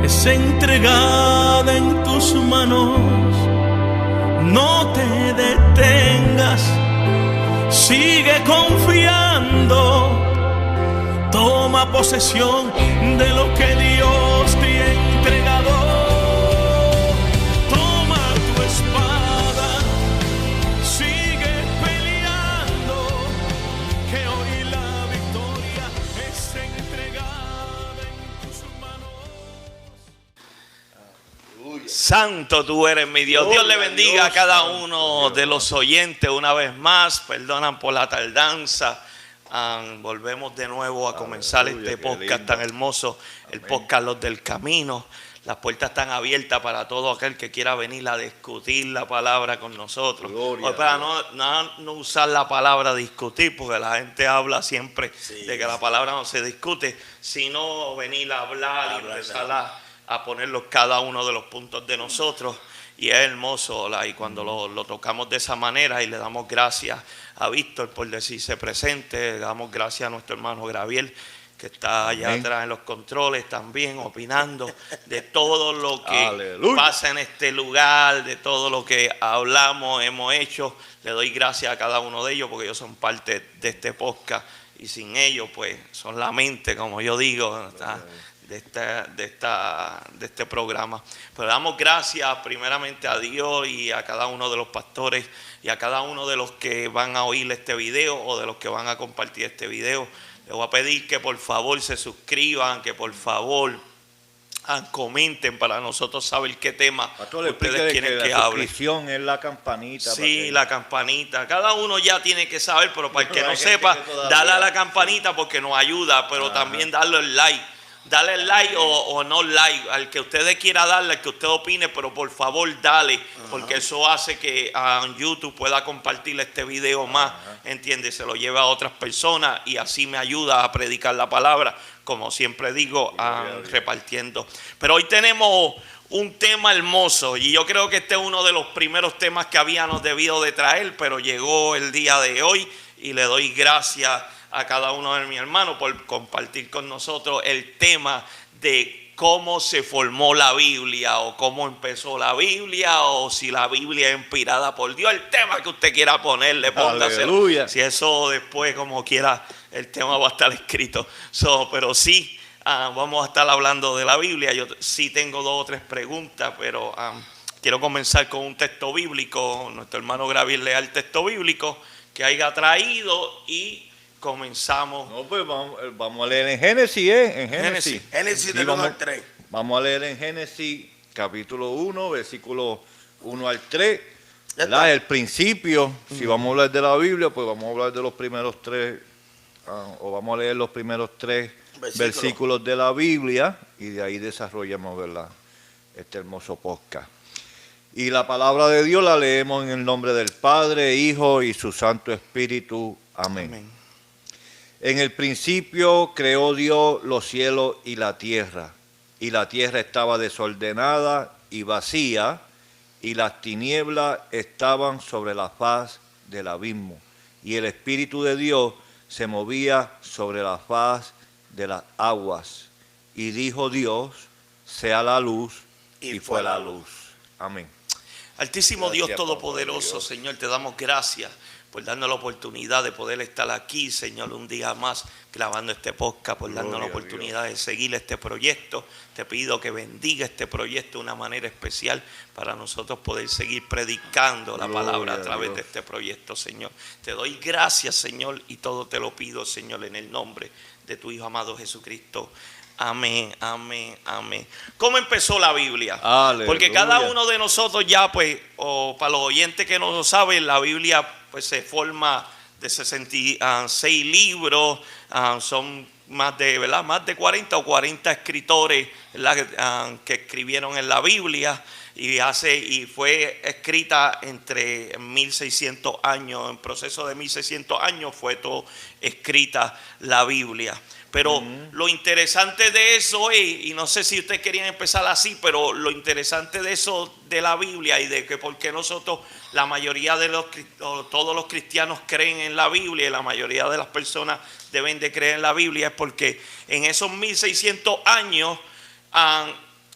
es entregada en tus manos. No te detengas, sigue confiando. Toma posesión de lo que Dios te ha entregado. Toma tu espada, sigue peleando, que hoy la victoria es entregada en tus manos. Santo tú eres mi Dios. Dios le bendiga a cada uno de los oyentes una vez más. Perdonan por la tardanza. Volvemos de nuevo a comenzar este podcast tan hermoso, el podcast Los del Camino. Las puertas están abiertas para todo aquel que quiera venir a discutir la palabra con nosotros. Hoy para no usar la palabra discutir, porque la gente habla siempre de que la palabra no se discute, sino venir a hablar y empezar a ponerlos cada uno de los puntos de nosotros. Y es hermoso, y cuando lo tocamos de esa manera y le damos gracias a Víctor por decirse presente, le damos gracias a nuestro hermano Gabriel, que está allá atrás en los controles también, opinando de todo lo que pasa en este lugar, de todo lo que hablamos, hemos hecho. Le doy gracias a cada uno de ellos porque ellos son parte de este podcast y sin ellos pues son la mente, como yo digo, de este programa. Pero damos gracias primeramente a Dios y a cada uno de los pastores y a cada uno de los que van a oír este video o de los que van a compartir este video. Les voy a pedir que por favor se suscriban, que por favor comenten para nosotros saber qué tema ustedes quieren que hable. La suscripción es la campanita. Sí, la campanita. Cada uno ya tiene que saber, pero para el que no sepa, dale a la campanita porque nos ayuda, pero también darle el like. Dale el like o no like, al que ustedes quiera darle, al que usted opine, pero por favor dale, porque eso hace que YouTube pueda compartir este video más, ¿entiendes? Se lo lleva a otras personas y así me ayuda a predicar la palabra, como siempre digo, repartiendo. Pero hoy tenemos un tema hermoso y yo creo que este es uno de los primeros temas que habíamos debido de traer, pero llegó el día de hoy y le doy gracias a cada uno de mis hermanos por compartir con nosotros el tema de cómo se formó la Biblia o cómo empezó la Biblia o si la Biblia es inspirada por Dios. El tema que usted quiera ponerle, póngaselo. Si eso después como quiera el tema va a estar escrito. Pero sí, vamos a estar hablando de la Biblia. Yo sí tengo 2 o 3 preguntas, pero quiero comenzar con un texto bíblico. Nuestro hermano Gabriel lea el texto bíblico que haya traído y comenzamos. No, pues vamos a leer en Génesis, En Génesis del 1 al 3. Vamos a leer en Génesis capítulo 1, versículos 1 al 3. ¿Verdad? El principio, si vamos a hablar de la Biblia, pues vamos a hablar de los primeros 3, o vamos a leer los primeros 3 versículos de la Biblia y de ahí desarrollamos, ¿verdad?, este hermoso podcast. Y la palabra de Dios la leemos en el nombre del Padre, Hijo y su Santo Espíritu. Amén. En el principio creó Dios los cielos y la tierra estaba desordenada y vacía, y las tinieblas estaban sobre la faz del abismo, y el Espíritu de Dios se movía sobre la faz de las aguas. Y dijo Dios, sea la luz, y fue la luz. Amén. Altísimo Dios Todopoderoso, Señor, te damos gracias por darnos la oportunidad de poder estar aquí, Señor, un día más grabando este podcast, por darnos la oportunidad de seguir este proyecto. Te pido que bendiga este proyecto de una manera especial para nosotros poder seguir predicando la palabra a través de este proyecto, Señor. Te doy gracias, Señor, y todo te lo pido, Señor, en el nombre de tu Hijo amado Jesucristo. Amén, amén, amén. ¿Cómo empezó la Biblia? Aleluya. Porque cada uno de nosotros ya, pues, o para los oyentes que no lo saben, la Biblia pues se forma de 66 libros, son más de 40 o 40 escritores, que escribieron en la Biblia y fue escrita entre 1600 años, en proceso de 1600 años fue todo escrita la Biblia. Pero lo interesante de eso es, y no sé si ustedes querían empezar así, pero lo interesante de eso de la Biblia y de que porque nosotros, la mayoría de todos los cristianos creen en la Biblia y la mayoría de las personas deben de creer en la Biblia, es porque en esos 1600 años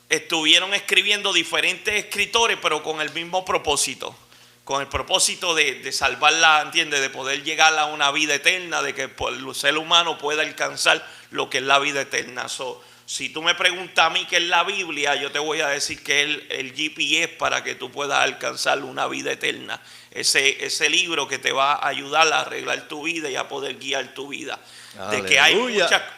estuvieron escribiendo diferentes escritores, pero con el mismo propósito. Con el propósito de salvarla, ¿entiendes? De poder llegar a una vida eterna, de que el ser humano pueda alcanzar lo que es la vida eterna. Si tú me preguntas a mí qué es la Biblia, yo te voy a decir que es el GPS para que tú puedas alcanzar una vida eterna. Ese libro que te va a ayudar a arreglar tu vida y a poder guiar tu vida. Aleluya. De que hay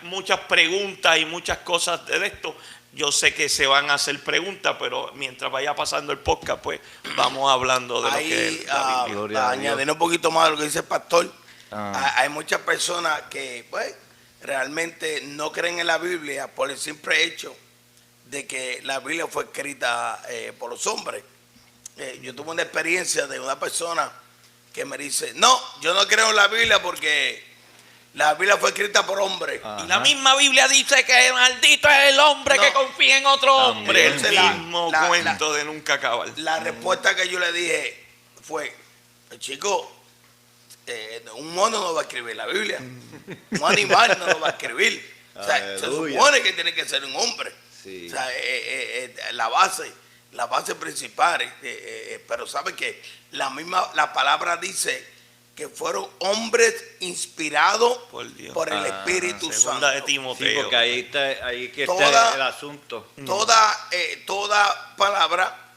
muchas preguntas y muchas cosas de esto. Yo sé que se van a hacer preguntas, pero mientras vaya pasando el podcast, pues vamos hablando de lo que es la Biblia. Añadiendo un poquito más de lo que dice el pastor, hay muchas personas que pues realmente no creen en la Biblia por el simple hecho de que la Biblia fue escrita por los hombres. Yo tuve una experiencia de una persona que me dice, no, yo no creo en la Biblia porque la Biblia fue escrita por hombres. Y la misma Biblia dice que maldito es el hombre que confía en otro hombre. El mismo cuento de nunca acabar. La respuesta que yo le dije fue, chico, un mono no va a escribir la Biblia. Un animal no lo va a escribir. O sea, se supone que tiene que ser un hombre. Sí. O sea, la base principal. Pero sabe que la palabra dice que fueron hombres inspirados por el Espíritu Santo. De Timoteo. Sí, porque ahí está el asunto. Toda palabra,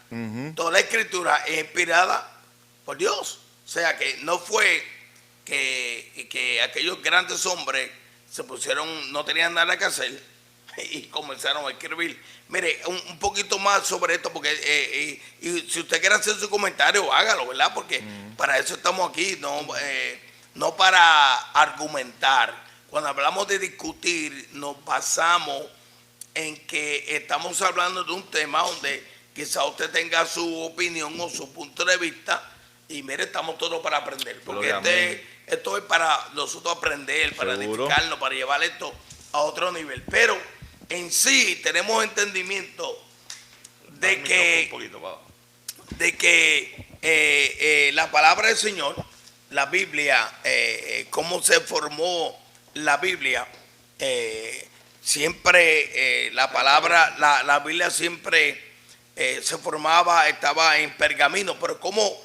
toda la escritura es inspirada por Dios. O sea que no fue que aquellos grandes hombres se pusieron, no tenían nada que hacer y comenzaron a escribir. Mire, un poquito más sobre esto, porque y si usted quiere hacer su comentario, hágalo, ¿verdad? Porque para eso estamos aquí, no para argumentar. Cuando hablamos de discutir, nos basamos en que estamos hablando de un tema donde quizá usted tenga su opinión o su punto de vista, y mire, estamos todos para aprender, porque esto es para nosotros aprender, para edificarnos, para llevar esto a otro nivel. Pero en sí tenemos entendimiento de que la palabra del Señor, la Biblia, cómo se formó la Biblia, siempre la palabra, la Biblia siempre se formaba, estaba en pergamino, pero cómo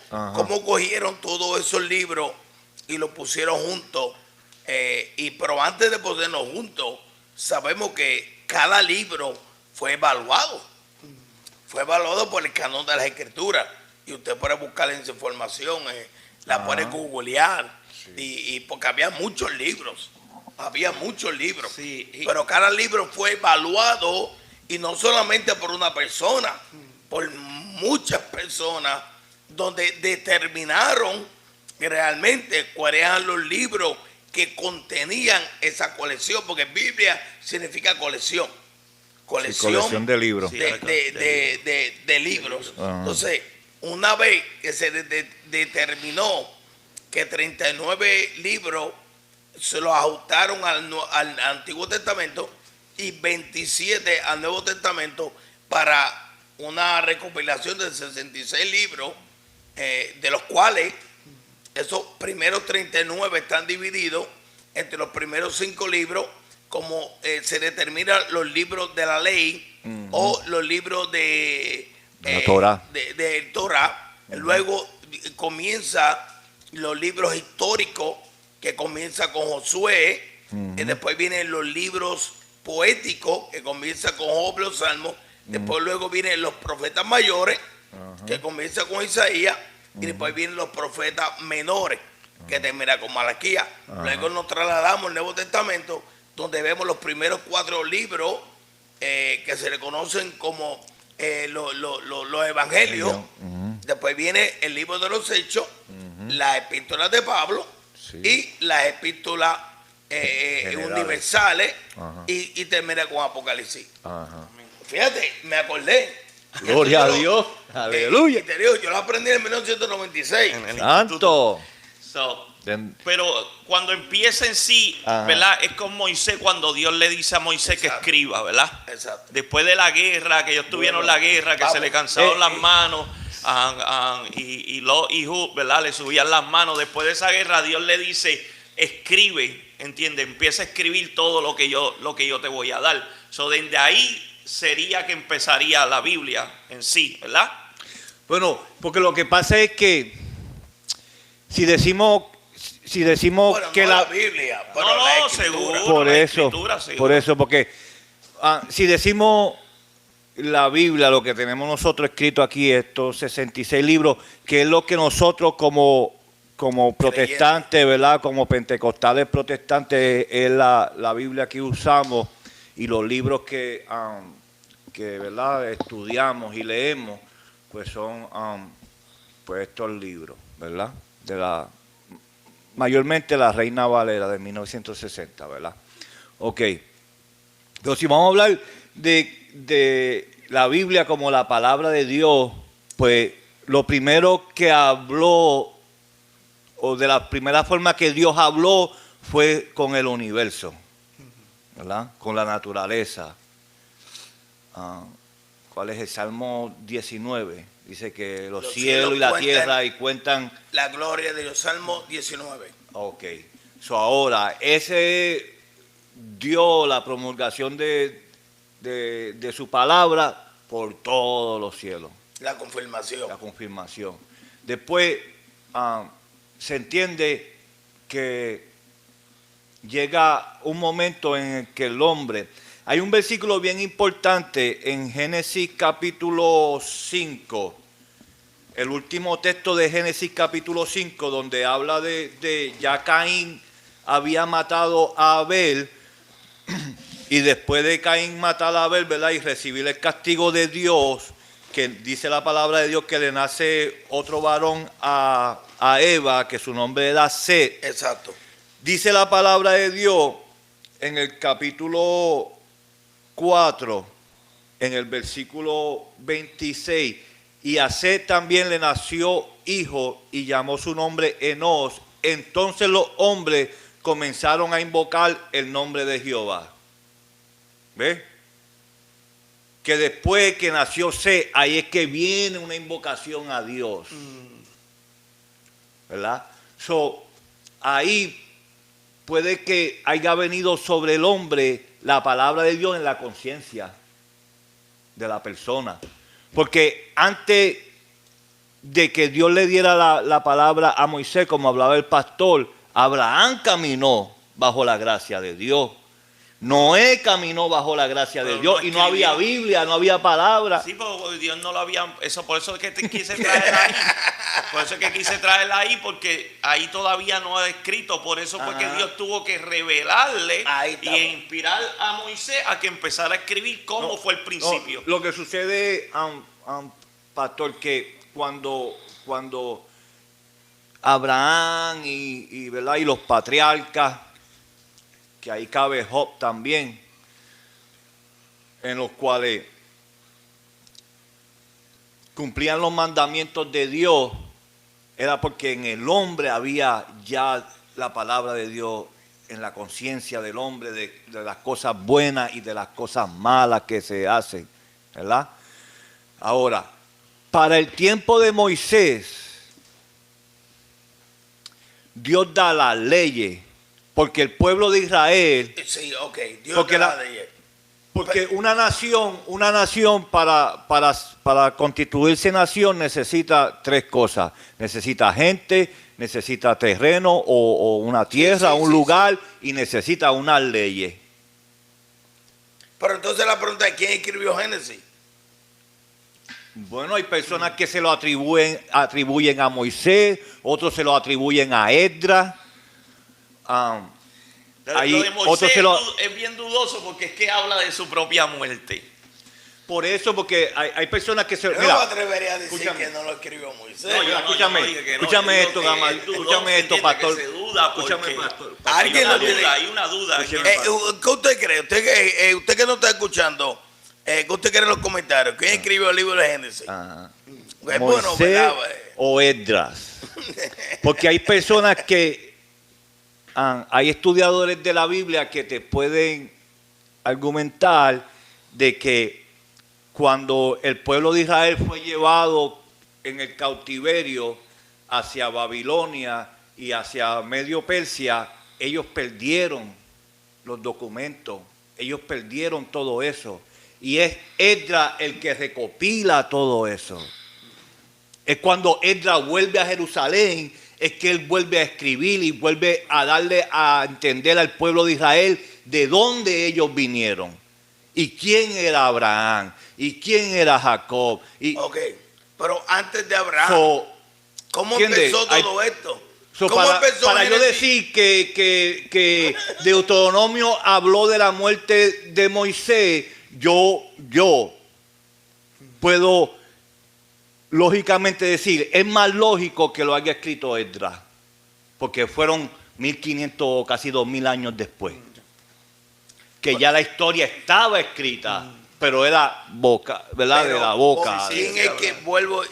cogieron todos esos libros y los pusieron juntos, pero antes de ponerlos juntos, sabemos que cada libro fue evaluado por el canon de las escrituras, y usted puede buscar esa información, la puede googlear, y porque había muchos libros, pero cada libro fue evaluado, y no solamente por una persona, por muchas personas, donde determinaron realmente cuáles eran los libros que contenían esa colección, porque Biblia significa colección de libros. De libros. Entonces, una vez que se determinó que 39 libros se los ajustaron al Antiguo Testamento y 27 al Nuevo Testamento, para una recopilación de 66 libros, de los cuales esos primeros 39 están divididos entre los primeros 5 libros, como se determinan los libros de la ley o los libros de la Torah. De Torah. Luego comienza los libros históricos, que comienza con Josué, y después vienen los libros poéticos, que comienza con Job, los Salmos, después luego vienen los profetas mayores, que comienza con Isaías, y después vienen los profetas menores, que termina con Malaquías. Luego nos trasladamos al Nuevo Testamento, donde vemos los primeros 4 libros que se le conocen como los evangelios. Después viene el libro de los Hechos, las epístolas de Pablo y las epístolas universales, y termina con Apocalipsis. Fíjate, me acordé. Gloria a Dios. Aleluya. Yo lo aprendí en 1996. Santo. Pero cuando empieza en sí, ¿verdad? Es con Moisés, cuando Dios le dice a Moisés que escriba, ¿verdad? Exacto. Después de la guerra, que ellos tuvieron la guerra, que se le cansaron las manos, y ¿verdad? Le subían las manos. Después de esa guerra, Dios le dice, escribe, ¿entiendes? Empieza a escribir todo lo que yo te voy a dar. Desde ahí sería que empezaría la Biblia en sí, ¿verdad? Bueno, porque lo que pasa es que si decimos Bueno, que no la la Biblia, pero No, la no, Escritura. seguro. por la eso, Escritura, seguro. porque si decimos la Biblia, lo que tenemos nosotros escrito aquí, estos 66 libros, que es lo que nosotros como protestantes, ¿verdad? Como pentecostales protestantes, es la Biblia que usamos y los libros que ¿verdad? Estudiamos y leemos, pues son pues estos libros, ¿verdad? Mayormente la Reina Valera de 1960, ¿verdad? Ok. Pero si vamos a hablar de la Biblia como la palabra de Dios, pues lo primero que habló, o de la primera forma que Dios habló, fue con el universo, ¿verdad? Con la naturaleza. ¿Cuál es el Salmo 19? Dice que los cielos y la tierra y cuentan la gloria de Dios. Salmo 19. Ok. Ahora, ese dio la promulgación de su palabra por todos los cielos. La confirmación. La confirmación. Después se entiende que llega un momento en el que el hombre... Hay un versículo bien importante en Génesis capítulo 5, el último texto de Génesis capítulo 5, donde habla de ya Caín había matado a Abel, y después de Caín matar a Abel, ¿verdad? Y recibir el castigo de Dios, que dice la palabra de Dios que le nace otro varón a Eva, que su nombre era Set. Exacto. Dice la palabra de Dios en el capítulo 4, en el versículo 26, y a Set también le nació hijo y llamó su nombre Enos. Entonces los hombres comenzaron a invocar el nombre de Jehová. ¿Ves? Que después que nació Set, ahí es que viene una invocación a Dios. ¿Verdad? Ahí puede que haya venido sobre el hombre la palabra de Dios en la conciencia de la persona. Porque antes de que Dios le diera la palabra a Moisés, como hablaba el pastor, Abraham caminó bajo la gracia de Dios. Noé caminó bajo la gracia de Dios y no había Biblia, no había palabra. Sí, porque Dios no lo había... Por eso es que te quise traer ahí. Por eso es que quise traerla ahí, porque ahí todavía no ha escrito. Por eso fue que Dios tuvo que revelarle y inspirar a Moisés a que empezara a escribir cómo fue el principio. Lo que sucede, pastor, que cuando Abraham ¿verdad? Y los patriarcas, que ahí cabe Job también, en los cuales cumplían los mandamientos de Dios, era porque en el hombre había ya la palabra de Dios en la conciencia del hombre, de las cosas buenas y de las cosas malas que se hacen, ¿verdad? Ahora, para el tiempo de Moisés, Dios da las leyes, porque el pueblo de Israel... Sí, ok. Dios porque da las leyes. Porque una nación para constituirse nación necesita tres cosas. Necesita gente, necesita terreno o una tierra, un lugar, y necesita unas leyes. Pero entonces la pregunta es, ¿quién escribió Génesis? Bueno, hay personas que se lo atribuyen a Moisés, otros se lo atribuyen a Esdras. Lo de Moisés es bien dudoso porque es que habla de su propia muerte. Por eso, porque hay personas que se... Yo no me atrevería a decir que no lo escribió Moisés. Escúchame esto, pastor. Escúchame, pastor. Hay una duda. ¿Qué usted cree? Usted que no está escuchando, ¿qué usted cree en los comentarios? ¿Quién escribió el libro de Génesis? Es bueno, Moisés ¿verdad? o Esdras. Porque hay personas que... hay estudiadores de la Biblia que te pueden argumentar de que cuando el pueblo de Israel fue llevado en el cautiverio hacia Babilonia y hacia Medio Persia, ellos perdieron los documentos, ellos perdieron todo eso. Y es Esdras el que recopila todo eso. Es cuando Esdras vuelve a Jerusalén, es que él vuelve a escribir y vuelve a darle a entender al pueblo de Israel de dónde ellos vinieron. Y quién era Abraham, y quién era Jacob. Ok, pero antes de Abraham, ¿cómo empezó todo esto? ¿Cómo empezó para yo Génesis? decir que Deuteronomio habló de la muerte de Moisés, yo puedo lógicamente decir, es más lógico que lo haya escrito Esdras, porque fueron 1500 o casi 2000 años después, que ya la historia estaba escrita, pero era boca, ¿verdad? Pero, de la boca. ¿quién es que vuelvo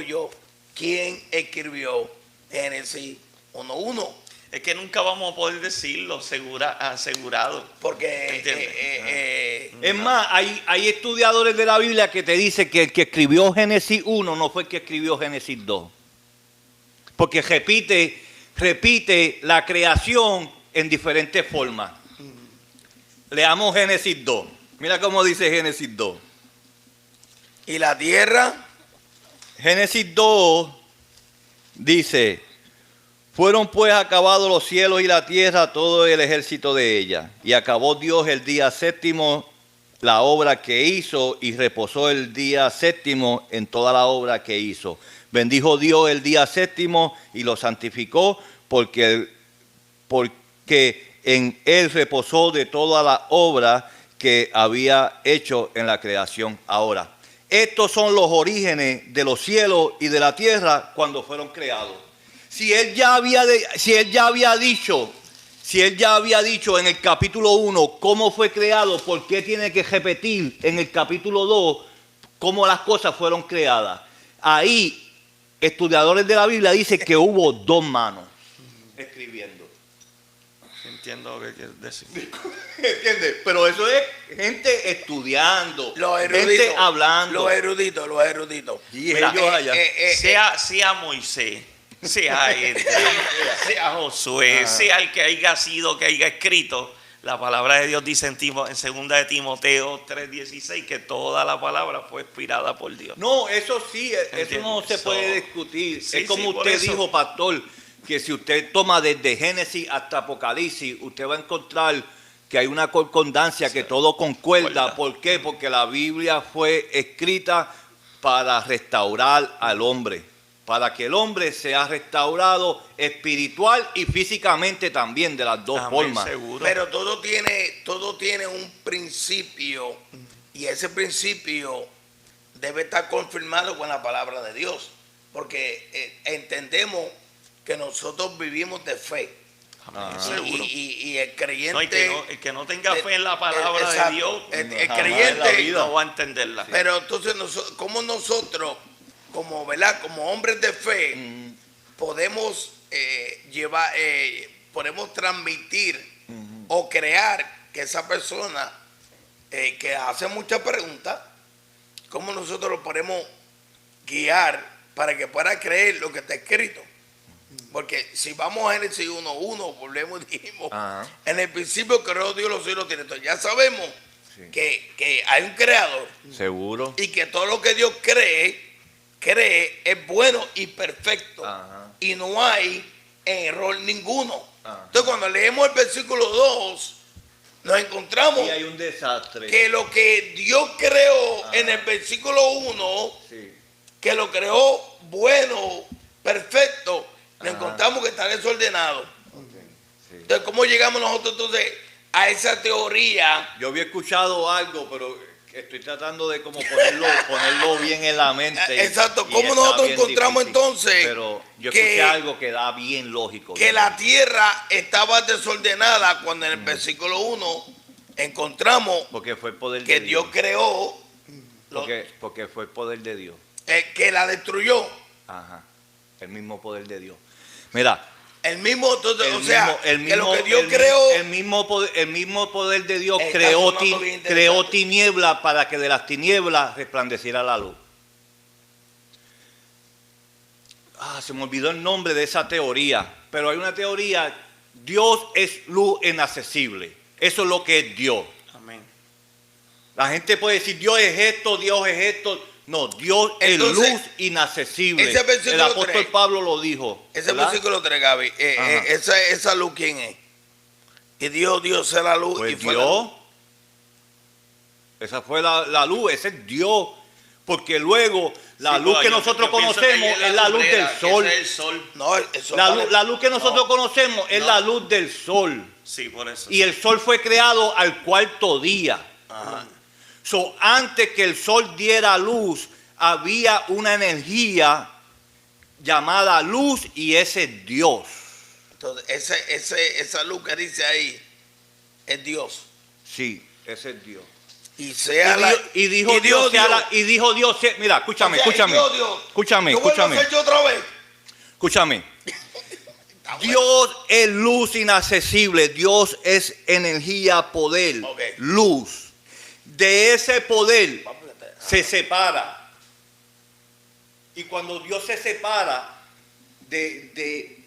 yo? ¿Quién escribió Génesis 1:1? Es que nunca vamos a poder decirlo asegurado. Porque Es más, hay estudiadores de la Biblia que te dicen que el que escribió Génesis 1 no fue el que escribió Génesis 2. Porque repite la creación en diferentes formas. Leamos Génesis 2. Mira cómo dice Génesis 2. ¿y la tierra? Génesis 2 dice: fueron pues acabados los cielos y la tierra, todo el ejército de ella. Y acabó Dios el día séptimo la obra que hizo, y reposó el día séptimo en toda la obra que hizo. Bendijo Dios el día séptimo y lo santificó, porque en él reposó de toda la obra que había hecho en la creación. Ahora, estos son los orígenes de los cielos y de la tierra cuando fueron creados. Si él ya había dicho en el capítulo 1 cómo fue creado, ¿por qué tiene que repetir en el capítulo 2 cómo las cosas fueron creadas? Ahí, estudiadores de la Biblia dicen que hubo dos manos escribiendo. Entiendo lo que quieres decir. ¿Entiendes? Pero eso es gente estudiando, Los gente eruditos, hablando. los eruditos. Y Mira, ellos allá. sea Moisés, sea Esdras, sea Josué, sea el que haya sido, que haya escrito, la palabra de Dios dice en 2 de Timoteo 3:16 que toda la palabra fue inspirada por Dios. No, eso sí, eso ¿Entiendes? no se puede discutir. Sí, es como sí, por usted eso. dijo, pastor, que si usted toma desde Génesis hasta Apocalipsis, usted va a encontrar que hay una concordancia, que todo concuerda. ¿Por qué? Porque la Biblia fue escrita para restaurar al hombre, para que el hombre sea restaurado espiritual y físicamente también, de las dos Amén, formas. seguro. Pero todo tiene un principio, y ese principio debe estar confirmado con la palabra de Dios, porque entendemos que nosotros vivimos de fe. Amén, Ajá. seguro. Y el creyente, No, el que no tenga fe en la palabra exacto, de Dios, el jamás en la creyente, vida. no va a entenderla. pero entonces como nosotros, como hombres de fe, podemos podemos transmitir o crear que esa persona que hace muchas preguntas, cómo nosotros lo podemos guiar para que pueda creer lo que está escrito. Porque si vamos a Génesis 1:1, volvemos y dijimos, Ajá. en el principio creó Dios los cielos y la tierra. Entonces ya sabemos que hay un creador Seguro. y que todo lo que Dios cree es bueno y perfecto. Ajá. Y no hay error ninguno. Ajá. Entonces cuando leemos el versículo 2, nos encontramos Y hay un desastre. que lo que Dios creó en el versículo 1, Sí. que lo creó bueno, perfecto, nos Ajá. encontramos que está desordenado. Sí. Entonces, ¿cómo llegamos nosotros entonces a esa teoría? Yo había escuchado algo, pero estoy tratando de como ponerlo bien en la mente. Exacto, Y ¿cómo está nosotros bien encontramos difícil. entonces Pero yo que- escuché algo que da bien lógico. Que la tierra estaba desordenada cuando en el versículo 1 encontramos Porque fue el poder que de Dios creó, Porque fue el poder de Dios. que la destruyó. Ajá. El mismo poder de Dios. Mira. El mismo, entonces, El o sea, mismo- el que lo mismo- que Dios el- creó, el mismo poder de Dios Está creó sonando bien interesante. creó tinieblas para que de las tinieblas resplandeciera la luz. Se me olvidó el nombre de esa teoría, pero hay una teoría: Dios es luz inaccesible. Eso es lo que es Dios. Amén. La gente puede decir, Dios es esto, Dios es esto. No, Dios Entonces, es luz inaccesible. ese versículo El apóstol 3, Pablo lo dijo. Ese ¿verdad? versículo 3, Gaby, esa luz, ¿quién es? Y Dios sea la luz Pues y fue la luz. Dios. Esa fue la luz, ese es Dios. Porque luego la Sí, luz no, que yo- nosotros yo pienso que conocemos ella es la luz del lumbrera, que sol. ese es el sol. No, eso La luz que nosotros conocemos es No. la luz del sol. Sí, por eso. Y el sol fue creado al cuarto día. Ajá. So, antes que el sol diera luz, había una energía llamada luz y ese es Dios. Entonces, esa luz que dice ahí es Dios. Sí, ese es Dios. Y sea la. Y dijo Dios, mira, escúchame, O sea, escúchame. Dios. Escúchame, Yo vuelvo a escúchame. ser yo otra vez. Escúchame. Está bueno. Dios es luz inaccesible. Dios es energía, poder, Ok. luz. De ese poder Vamos a meter. se separa. Y cuando Dios se separa de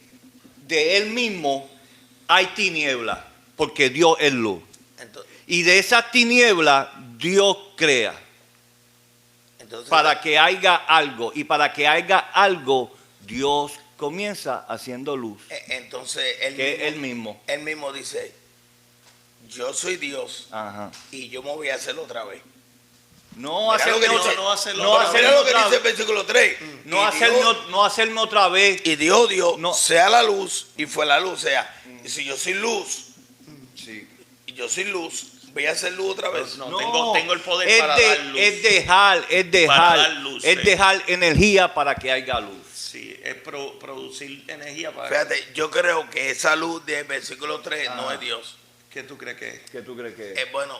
Él mismo, hay tiniebla, porque Dios es luz. Entonces, Y de esas tinieblas, Dios crea para que haya algo. Y para que haya algo, Dios comienza haciendo luz, entonces que es Él mismo. él mismo dice, yo soy Dios Ajá. y yo me voy a hacerlo otra vez. No Mira hacerme lo que otra, dice. no hacerlo no otra vez. Mira hacerme lo que otra dice el vez. versículo 3. No hacerme otra vez. Y Dios, No. sea la luz y fue la luz. O sea, y si yo soy luz Sí. y yo soy luz, voy a hacer luz otra vez. No, tengo el poder es para dar luz. Es dejar, Para dar luz, es sí. dejar energía para que haya luz. Sí, es producir energía para. Fíjate, yo creo que esa luz del versículo 3 no es Dios. ¿Qué tú crees que es? ¿Qué tú crees que Bueno,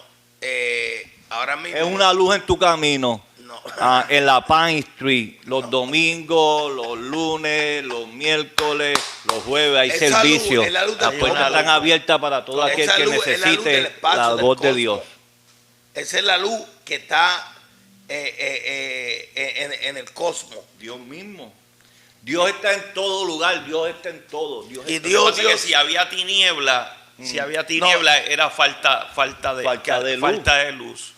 ahora mismo. Es una luz en tu camino. No. En la Pine Street, los domingos, los lunes, los miércoles, los jueves hay Esa servicio. luz es la luz del Las puertas cosmos. están abiertas para todo Esa aquel que luz es la luz del necesite espacio, la del voz de cosmos. Dios. Esa es la luz que está en el cosmos. Dios mismo. Dios está en todo lugar, Dios está en todo. Y Lo que Dios, pasa es que si había tiniebla, era falta de luz.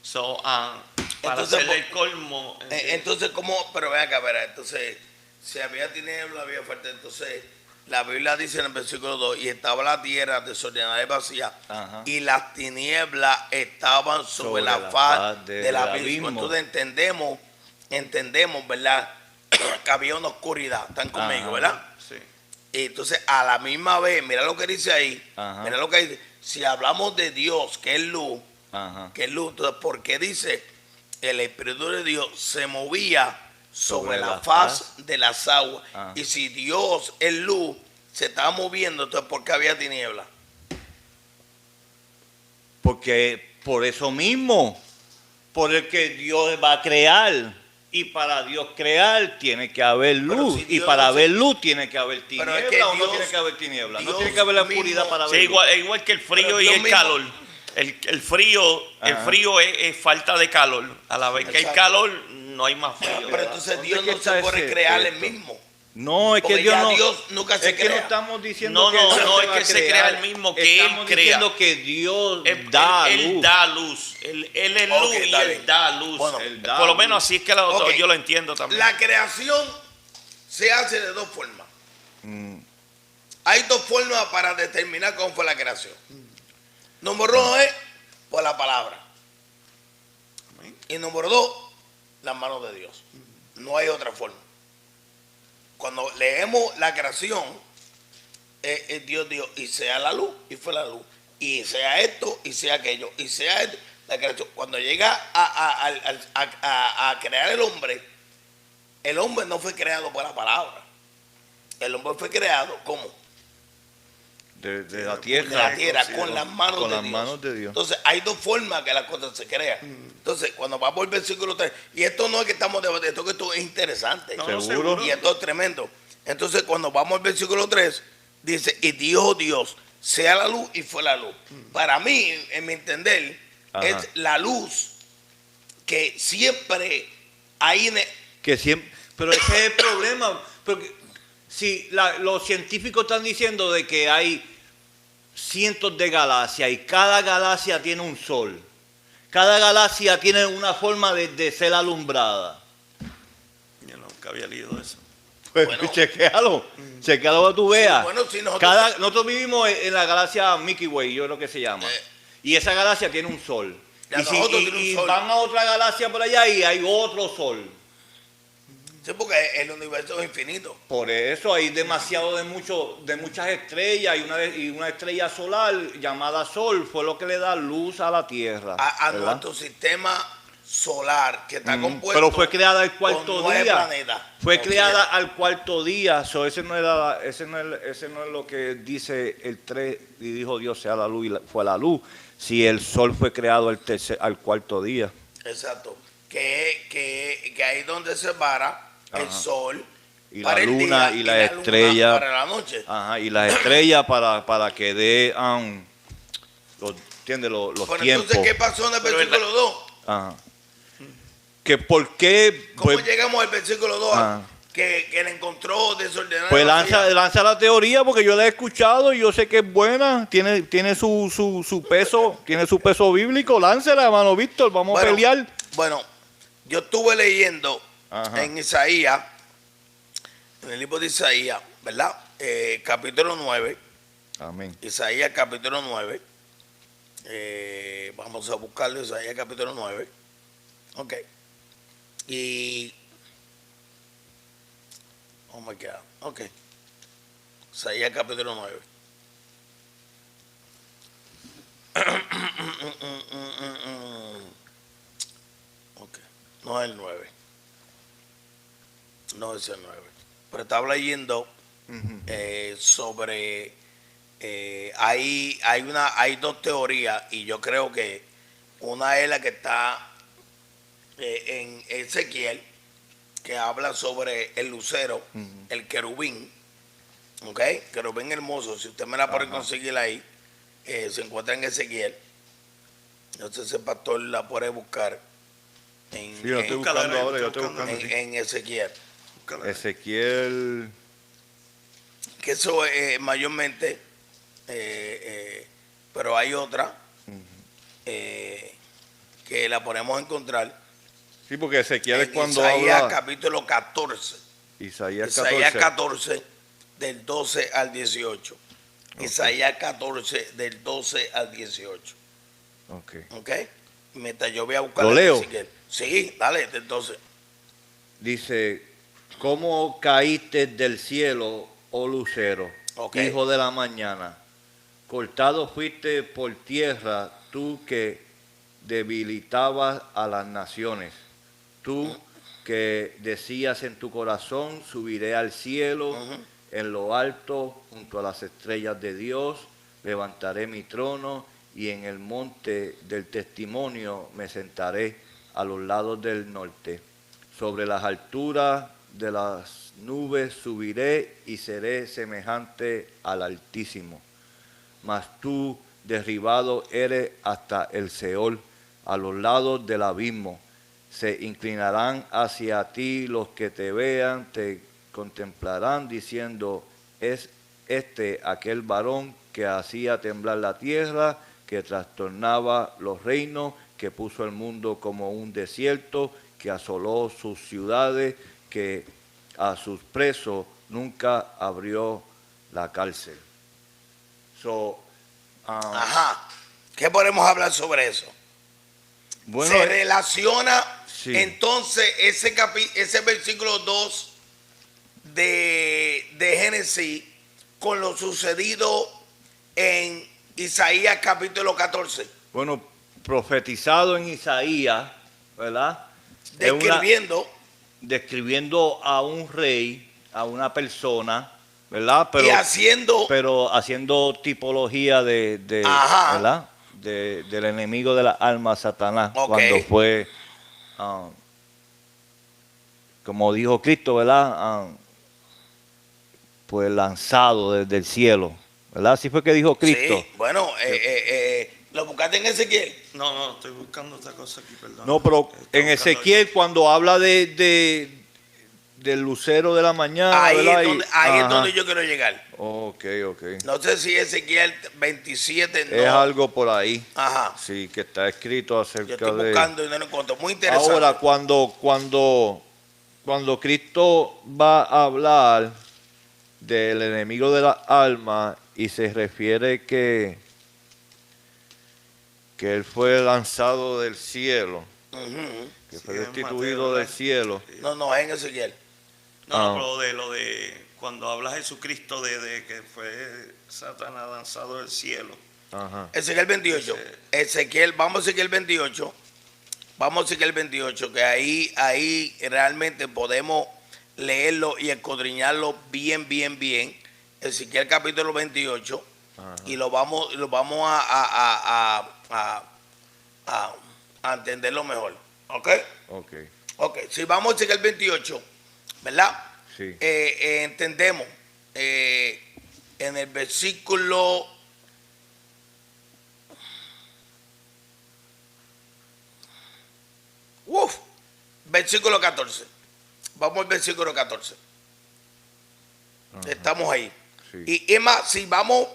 So, para Entonces, hacer el colmo. entonces, ¿cómo? Pero ven acá, verá. Entonces, si había tiniebla, había falta. Entonces, la Biblia dice en el versículo 2, y estaba la tierra desordenada y vacía, Ajá. y las tinieblas estaban sobre la faz del abismo. Entonces entendemos, ¿verdad? Que había una oscuridad. ¿Están conmigo, Ajá. verdad? Sí. Y entonces, a la misma vez, mira lo que dice ahí. Ajá. Mira lo que dice. Si hablamos de Dios, que es luz, Ajá. entonces, ¿por qué dice el Espíritu de Dios se movía sobre la faz de las aguas? Ajá. Y si Dios es luz, se estaba moviendo, entonces ¿por qué había tiniebla? Porque por eso mismo, por el que Dios va a crear. Y para Dios crear tiene que haber Pero luz. si Y Dios para no haber luz tiene que haber Pero tiniebla. es que ¿O no Dios- tiene que haber tiniebla? No Dios tiene que haber la mismo- oscuridad para Sí, ver luz. igual que el frío Pero y Dios el mismo- calor. El frío es falta de calor. A la vez que hay Exacto. calor, no hay más frío. Pero entonces ¿Dónde Dios que no está se puede ese crear él texto? mismo. No, es que Porque Dios ya no. Dios nunca se es que no crea. estamos diciendo No, que no, Dios no, se es va a que se crear. crea el mismo que Él Estamos crea. diciendo que Dios Él da da luz. luz. Él es Ok, luz y está Él bien. da luz. Bueno, Él da Por lo luz. menos así es que Ok. yo lo entiendo también. La creación se hace de dos formas. Hay dos formas para determinar cómo fue la creación. Número uno es por la palabra. Y número dos, las manos de Dios. No hay otra forma. Cuando leemos la creación, Dios dijo, y sea la luz, y fue la luz. Y sea esto, y sea aquello, y sea esto, la creación. Cuando llega a crear el hombre no fue creado por la palabra. El hombre fue creado como De la de tierra. la tierra, con las manos Con de las Dios. manos de Dios. Entonces, hay dos formas que las cosas se crean. Entonces, cuando vamos al versículo 3, y esto no es que estamos debatiendo, esto es interesante. No, Seguro. Y esto es tremendo. Entonces, cuando vamos al versículo 3, dice, y dijo Dios, sea la luz, y fue la luz. Para mí, en mi entender, Ajá. es la luz que siempre hay Que siempre, pero ese es el problema. Porque si los científicos están diciendo de que hay cientos de galaxias y cada galaxia tiene un sol. Cada galaxia tiene una forma de ser alumbrada. Yo nunca había leído eso. Pues Bueno. chequéalo para que tú veas. bueno, sí, nosotros- Nosotros vivimos en la galaxia Milky Way, yo creo que se llama. Eh. Y esa galaxia tiene un sol. Ya Y, nosotros tenemos un sol. van a otra galaxia por allá y hay otro sol. Sí, porque el universo es infinito. Por eso hay demasiado de muchas estrellas y una estrella solar llamada Sol fue lo que le da luz a la Tierra. A ¿verdad? nuestro sistema solar, que está compuesto Pero fue creada al con cuarto 9 día. planetas. Fue Ok. creada al cuarto día. So, ese no es lo que dice el 3 y dijo Dios sea la luz y fue la luz. Si el sol fue creado al cuarto día. Exacto. Que ahí es donde se para el Ajá. sol Y para la el luna día y la luna estrella. para la noche. Ajá, y las estrellas para que dé ¿entiendes? Los Pero tiempos. entonces, ¿qué pasó en el Pero versículo 2? Ajá. Que por qué ¿Cómo pues, llegamos al versículo 2? Ah. Que le encontró desordenada. pues la vida. lanza la teoría porque yo la he escuchado y yo sé que es buena, tiene su peso, tiene su peso bíblico, láncela, hermano Víctor, vamos a pelear. Bueno, yo estuve leyendo Ajá. en Isaías, en el libro de Isaías, ¿verdad? Capítulo 9. Amén. Isaías capítulo 9. Vamos a buscarlo, Isaías capítulo 9. Ok. Y... Oh my God. Ok. Isaías capítulo 9. Ok. No es el 9. No es el 9. Pero estaba leyendo sobre hay dos teorías y yo creo que una es la que está en Ezequiel, que habla sobre el lucero, el querubín, ¿ok? Querubín hermoso, si usted me la puede conseguir ahí, se encuentra en Ezequiel. No sé si el pastor la puede buscar en, Sí, yo estoy en- buscando ahora, yo estoy en- buscando. en- en Ezequiel. Búscala. Ezequiel, Que eso mayormente, pero hay otra que la podemos encontrar sí, porque Ezequiel es en cuando Isaías habla, capítulo 14. Isaías Isaías 14, 14 del 12 al 18. Isaías 14 del 12 al 18. ok. ¿Ok? Mientras yo voy a buscar ¿Lo el leo? Ezequiel. Sí, dale, del 12. Dice, ¿cómo caíste del cielo, oh lucero, Ok. hijo de la mañana? Cortado fuiste por tierra, tú que debilitabas a las naciones. Tú que decías en tu corazón, subiré al cielo, en lo alto, junto a las estrellas de Dios, levantaré mi trono y en el monte del testimonio me sentaré a los lados del norte. Sobre las alturas de las nubes subiré y seré semejante al Altísimo. Mas tú derribado eres hasta el Seol, a los lados del abismo. Se inclinarán hacia ti los que te vean, te contemplarán diciendo, es este aquel varón que hacía temblar la tierra, que trastornaba los reinos, que puso el mundo como un desierto, que asoló sus ciudades, que a sus presos nunca abrió la cárcel. Ajá. ¿Qué podemos hablar sobre eso? Bueno, Se relaciona sí. entonces ese versículo 2 de Génesis con lo sucedido en Isaías capítulo 14. bueno, profetizado en Isaías, ¿verdad? Es describiendo a un rey, a una persona, ¿verdad? Pero haciendo tipología de Ajá. ¿verdad? Del enemigo de la alma, Satanás, Ok. cuando fue, como dijo Cristo, ¿verdad? Pues lanzado desde el cielo, ¿verdad? Así fue que dijo Cristo. Sí, bueno, lo buscaste en Ezequiel. No, estoy buscando otra cosa aquí, perdón. No, pero Estoy en buscando Ezequiel cuando habla del lucero de la mañana, Ahí ¿verdad? es donde yo quiero llegar. Ok. No sé si Ezequiel 27 no. Es algo por ahí. Ajá. Sí, que está escrito Yo acerca estoy de... buscando y no lo encuentro. Muy interesante. Ahora, cuando Cristo va a hablar del enemigo de la alma y se refiere que él fue lanzado del cielo, Ujú. que Sí, fue en destituido Mateo, del ¿verdad? cielo. No, es en Ezequiel. No, pero lo de cuando habla Jesucristo de que fue Satanás lanzado del cielo. Ajá. Ezequiel 28. Ezequiel, vamos a Ezequiel 28. Vamos a Ezequiel 28, que ahí realmente podemos leerlo y escudriñarlo bien. Ezequiel capítulo 28. Ajá. Y lo vamos a entenderlo mejor. ¿Ok? Ok. Si vamos a Ezequiel 28, ¿verdad? Sí. Entendemos en el versículo versículo 14. Vamos al versículo 14. Estamos ahí. Sí. Y es más, si vamos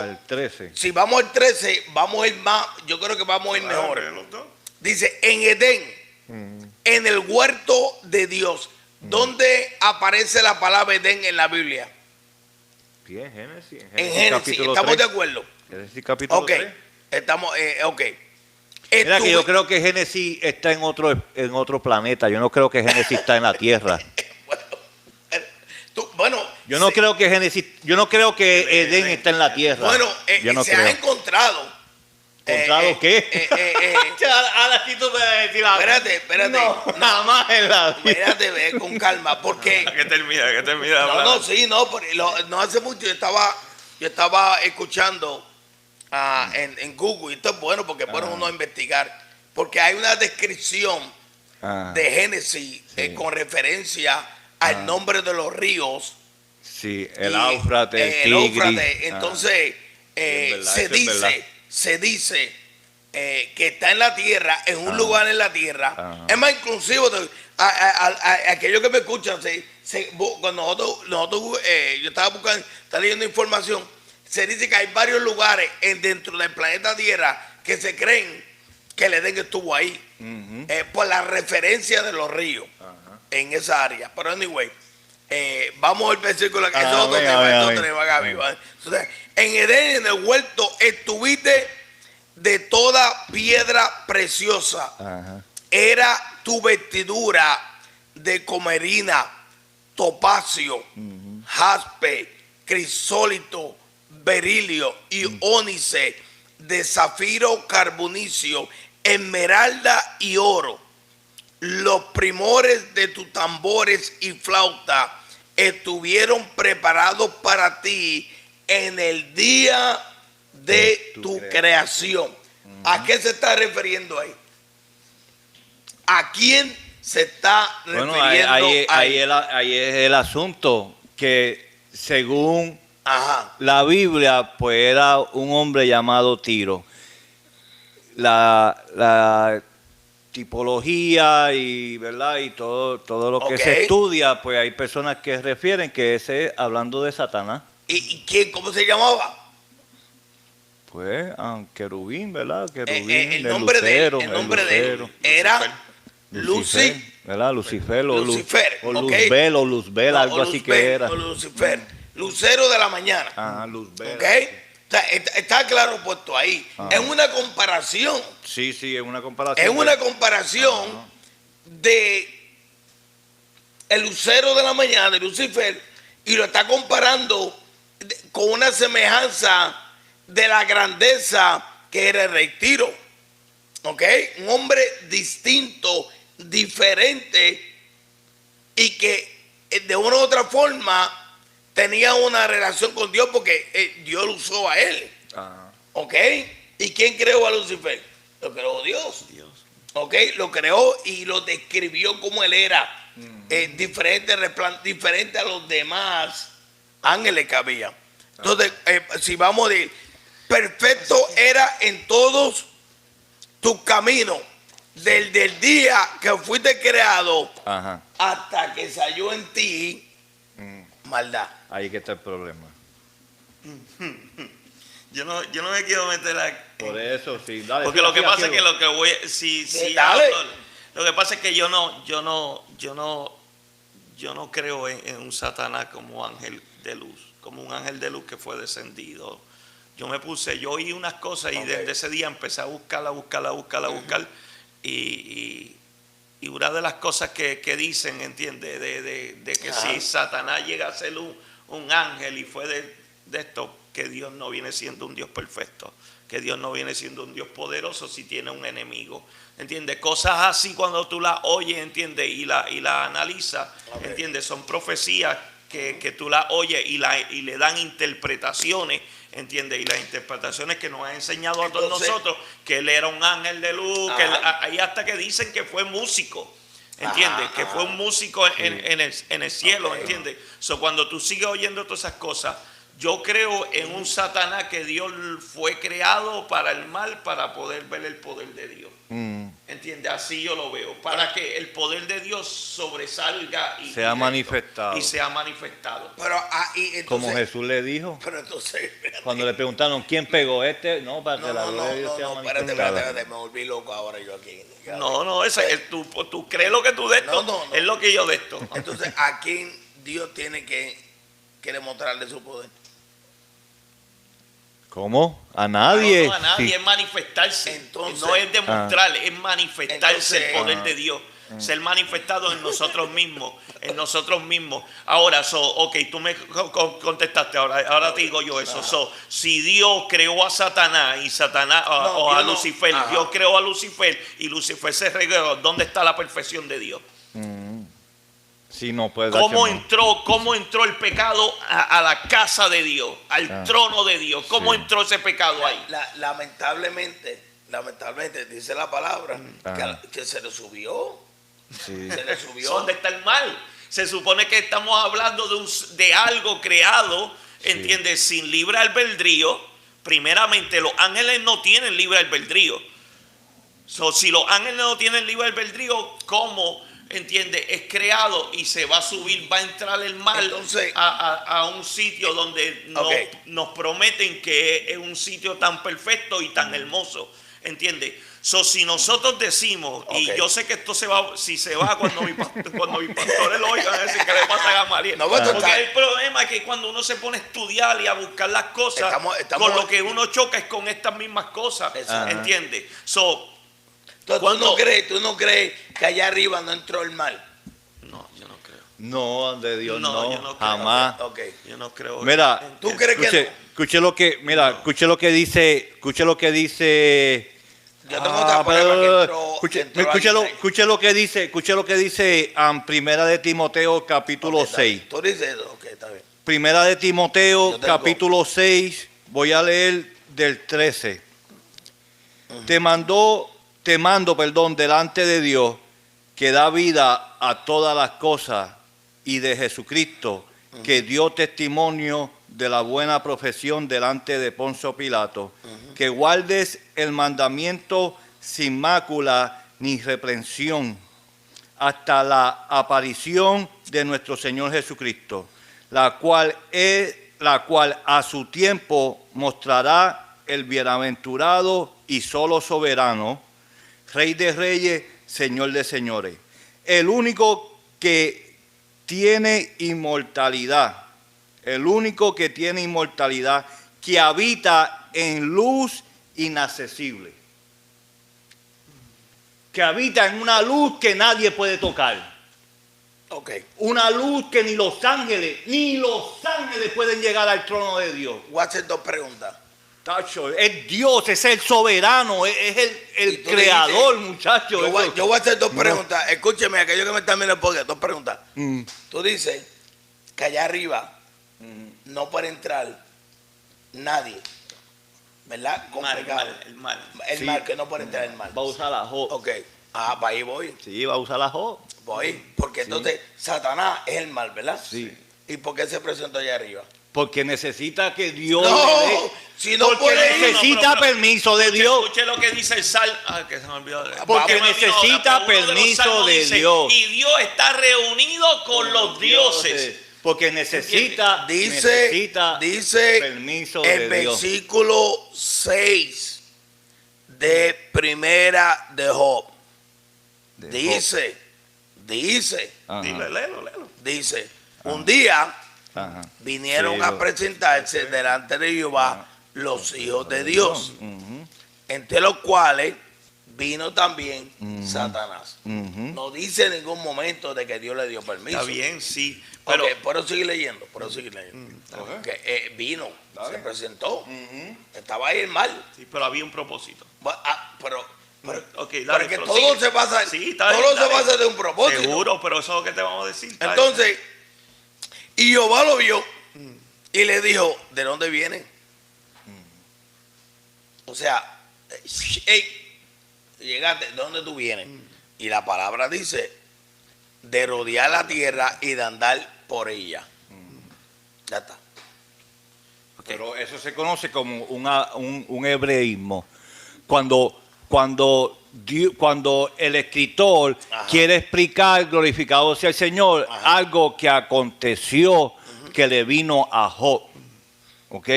Al 13. si vamos al 13, vamos a ir más, yo creo que vamos a ir mejor. Los dos. Dice, en Edén, en el huerto de Dios. ¿Dónde aparece la palabra Edén en la Biblia? Bien, Génesis. En Génesis, capítulo ¿estamos 3. de acuerdo? Génesis capítulo Ok, 3. estamos, ok. Mira que yo creo que Génesis está en otro planeta. Yo no creo que Génesis está en la Tierra. Yo no creo que Edén está en la Tierra. Bueno, yo no se creo. ha encontrado. ¿Encontrado qué? Ahora sí tú me vas a decir algo. Espérate. No, jamás en la vida. Espérate, ve con calma, porque Que termina. no hace mucho yo estaba escuchando en Google, y esto es bueno porque puede uno investigar, porque hay una descripción de Génesis con referencia al nombre de los ríos. Sí, el Y, Éufrates, el el Tigris. Éufrates. Entonces, es verdad, se eso es verdad. dice que está en la tierra, en un lugar en la tierra. Ajá. Es más, inclusive, a aquellos que me escuchan, cuando nosotros yo estaba leyendo información, se dice que hay varios lugares dentro del planeta Tierra que se creen que el Edén estuvo ahí, por la referencia de los ríos en esa área. Pero anyway, vamos al versículo que es otro tema, Gaby. Entonces, en Edén, en el huerto, estuviste de toda piedra preciosa. Era tu vestidura de comerina, topacio, jaspe, crisólito, berilio y ónice, de zafiro carbonicio, esmeralda y oro. Los primores de tus tambores y flauta estuvieron preparados para ti en el día de tu creación. ¿A qué se está refiriendo ahí? ¿A quién se está refiriendo ahí es el asunto, que según Ajá. la Biblia, pues era un hombre llamado Tiro. La tipología y verdad y todo lo que se estudia, pues hay personas que refieren que ese es hablando de Satanás. ¿Y quién? ¿Cómo se llamaba? Pues querubín, ¿verdad? Querubín, El nombre de él era Lucy, ¿verdad? Lucifer, Lucifer, o Luzbel, o Luzbel, no, algo o así Luzbel, que era. o Lucifer, lucero de la mañana. Ajá, Luzbel. ¿Ok? Está claro puesto ahí. Es una comparación. Sí, es una comparación. Es una comparación de el lucero de la mañana, de Lucifer, y lo está comparando con una semejanza de la grandeza que era el rey Tiro. ¿Ok? Un hombre distinto, diferente, y que de una u otra forma tenía una relación con Dios, porque Dios lo usó a él. ¿Ok? ¿Y quién creó a Lucifer? Lo creó Dios. ¿Ok? Lo creó y lo describió como él era. Diferente a los demás ángeles que había. Entonces, si vamos de perfecto era en todos tus caminos, desde el día que fuiste creado hasta que salió en ti maldad. Ahí que está el problema. Yo no me quiero meter aquí. Por eso, sí. Dale, Porque lo que pasa es que lo que voy, si dale. hablo, lo que pasa es que yo no creo en un Satanás como ángel de luz, como un ángel de luz que fue descendido. Yo oí unas cosas y desde ese día empecé a buscar y una de las cosas que dicen, ¿entiendes? De que si Satanás llega a ser un ángel y fue de esto, que Dios no viene siendo un Dios perfecto, que Dios no viene siendo un Dios poderoso si tiene un enemigo, ¿entiendes? Cosas así cuando tú las oyes, ¿entiendes? Y la analizas, ¿entiendes? Son profecías que tú las oyes y le dan interpretaciones, ¿entiendes? Y las interpretaciones que nos ha enseñado a todos nosotros, que él era un ángel de luz, que hay hasta que dicen que fue músico, ¿entiendes? Que fue un músico en el cielo, ¿entiendes? So, cuando tú sigues oyendo todas esas cosas, yo creo en un Satanás que Dios fue creado para el mal, para poder ver el poder de Dios. ¿Entiendes? Así yo lo veo. Para que el poder de Dios sobresalga y sea manifestado. Y sea manifestado. Pero, entonces, Como Jesús le dijo. Pero entonces, espérate. Cuando le preguntaron quién pegó no, para que la gloria de Dios sea manifestada. Espérate, me volví loco ahora yo aquí. No, tú crees lo que tú de esto, No. es lo que yo de esto. Entonces, ¿a quién Dios tiene que demostrarle su poder? ¿Cómo? A nadie. No, a nadie, Sí. es manifestarse. Entonces, no es demostrarle, es manifestarse el poder Entonces, de Dios. Ser manifestado en nosotros mismos. Ahora, tú me contestaste, ahora te digo yo eso. Si Dios creó a Satanás o a Lucifer, Dios creó a Lucifer y Lucifer se reveló, ¿dónde está la perfección de Dios? Sí, no puede ¿Cómo darse, no. cómo entró el pecado a la casa de Dios, al trono de Dios? ¿Cómo entró ese pecado ahí? Lamentablemente, dice la palabra que se le subió. Sí. Se le subió. ¿Dónde está el mal? Se supone que estamos hablando de algo creado, ¿entiendes? Sin libre albedrío. Primeramente, los ángeles no tienen libre albedrío. Si los ángeles no tienen libre albedrío, ¿cómo? ¿Entiendes? Es creado y se va a subir, va a entrar el mal. Entonces, a un sitio donde nos prometen que es un sitio tan perfecto y tan hermoso. ¿Entiendes? Si nosotros decimos, y yo sé que esto se va cuando mis pastores lo oigan, a decir que le pasa a Gamaliel. Porque el problema es que cuando uno se pone a estudiar y a buscar las cosas, con lo que uno choca es con estas mismas cosas. ¿Entiendes? Entonces, ¿tú no crees que allá arriba no entró el mal? No, yo no creo. No, de Dios no, yo no creo. jamás. Yo no creo. Mira, ¿Tú crees que no? Escuche lo que dice. Yo tengo otra prueba que entró. Escuche lo que dice Primera de Timoteo capítulo 6. Tú dices eso, está bien. Primera de Timoteo capítulo 6, voy a leer del 13. Te mando, delante de Dios, que da vida a todas las cosas, y de Jesucristo, que dio testimonio de la buena profesión delante de Poncio Pilato, que guardes el mandamiento sin mácula ni reprensión hasta la aparición de nuestro Señor Jesucristo, la cual a su tiempo mostrará el bienaventurado y solo soberano, Rey de reyes, Señor de señores, el único que tiene inmortalidad, que habita en luz inaccesible, que habita en una luz que nadie puede tocar. Una luz que ni los ángeles pueden llegar al trono de Dios. Voy a hacer dos preguntas. Tacho, es Dios, es el soberano, es el creador, muchacho. Yo voy a hacer dos preguntas. Escúcheme, aquellos que me están viendo el podcast, dos preguntas. Tú dices que allá arriba no puede entrar nadie, ¿verdad? Con pecado. El mal. El mal, que no puede entrar el mal. Va a usar la J. Para ahí voy. Sí, va a usar la J. Voy, porque entonces Satanás es el mal, ¿verdad? Sí. ¿Y por qué se presentó allá arriba? Porque necesita que Dios No, le dé. si no Porque puede ir, necesita permiso de Dios. Escuche lo que dice el Salmo. Que se me olvidó. Porque necesita permiso de Dios. Y Dios está reunido con los dioses. Porque necesita Dice permiso el de Dios. versículo 6 de Primera de Job. Dice, Ajá. Dile, léelo. dice, un día Ajá. vinieron Sí, a presentarse delante de Jehová los hijos de Dios, Ujú, entre los cuales vino también Satanás. ujú. No dice en ningún momento de que Dios le dio permiso. Está bien, sí. Pero Ok, puedo seguir leyendo, Ok. Que vino, Dale. se presentó, Ujú. estaba ahí el mal. sí, pero había un propósito. Pero Ok, pero dale, es que pero todo sigue. se basa, Sí, está bien, todo se dale. basa de un propósito. Seguro, pero eso es lo que te vamos a decir. Está bien. Entonces, y Jehová lo vio y le dijo, ¿de dónde viene? O sea, hey, llegaste, ¿de dónde tú vienes? Y la palabra dice, de rodear la tierra y de andar por ella. Ya está. Pero eso se conoce como un hebreísmo. Cuando el escritor Ajá. quiere explicar, glorificado sea el Señor, Ajá. algo que aconteció que le vino a Job. ¿Ok?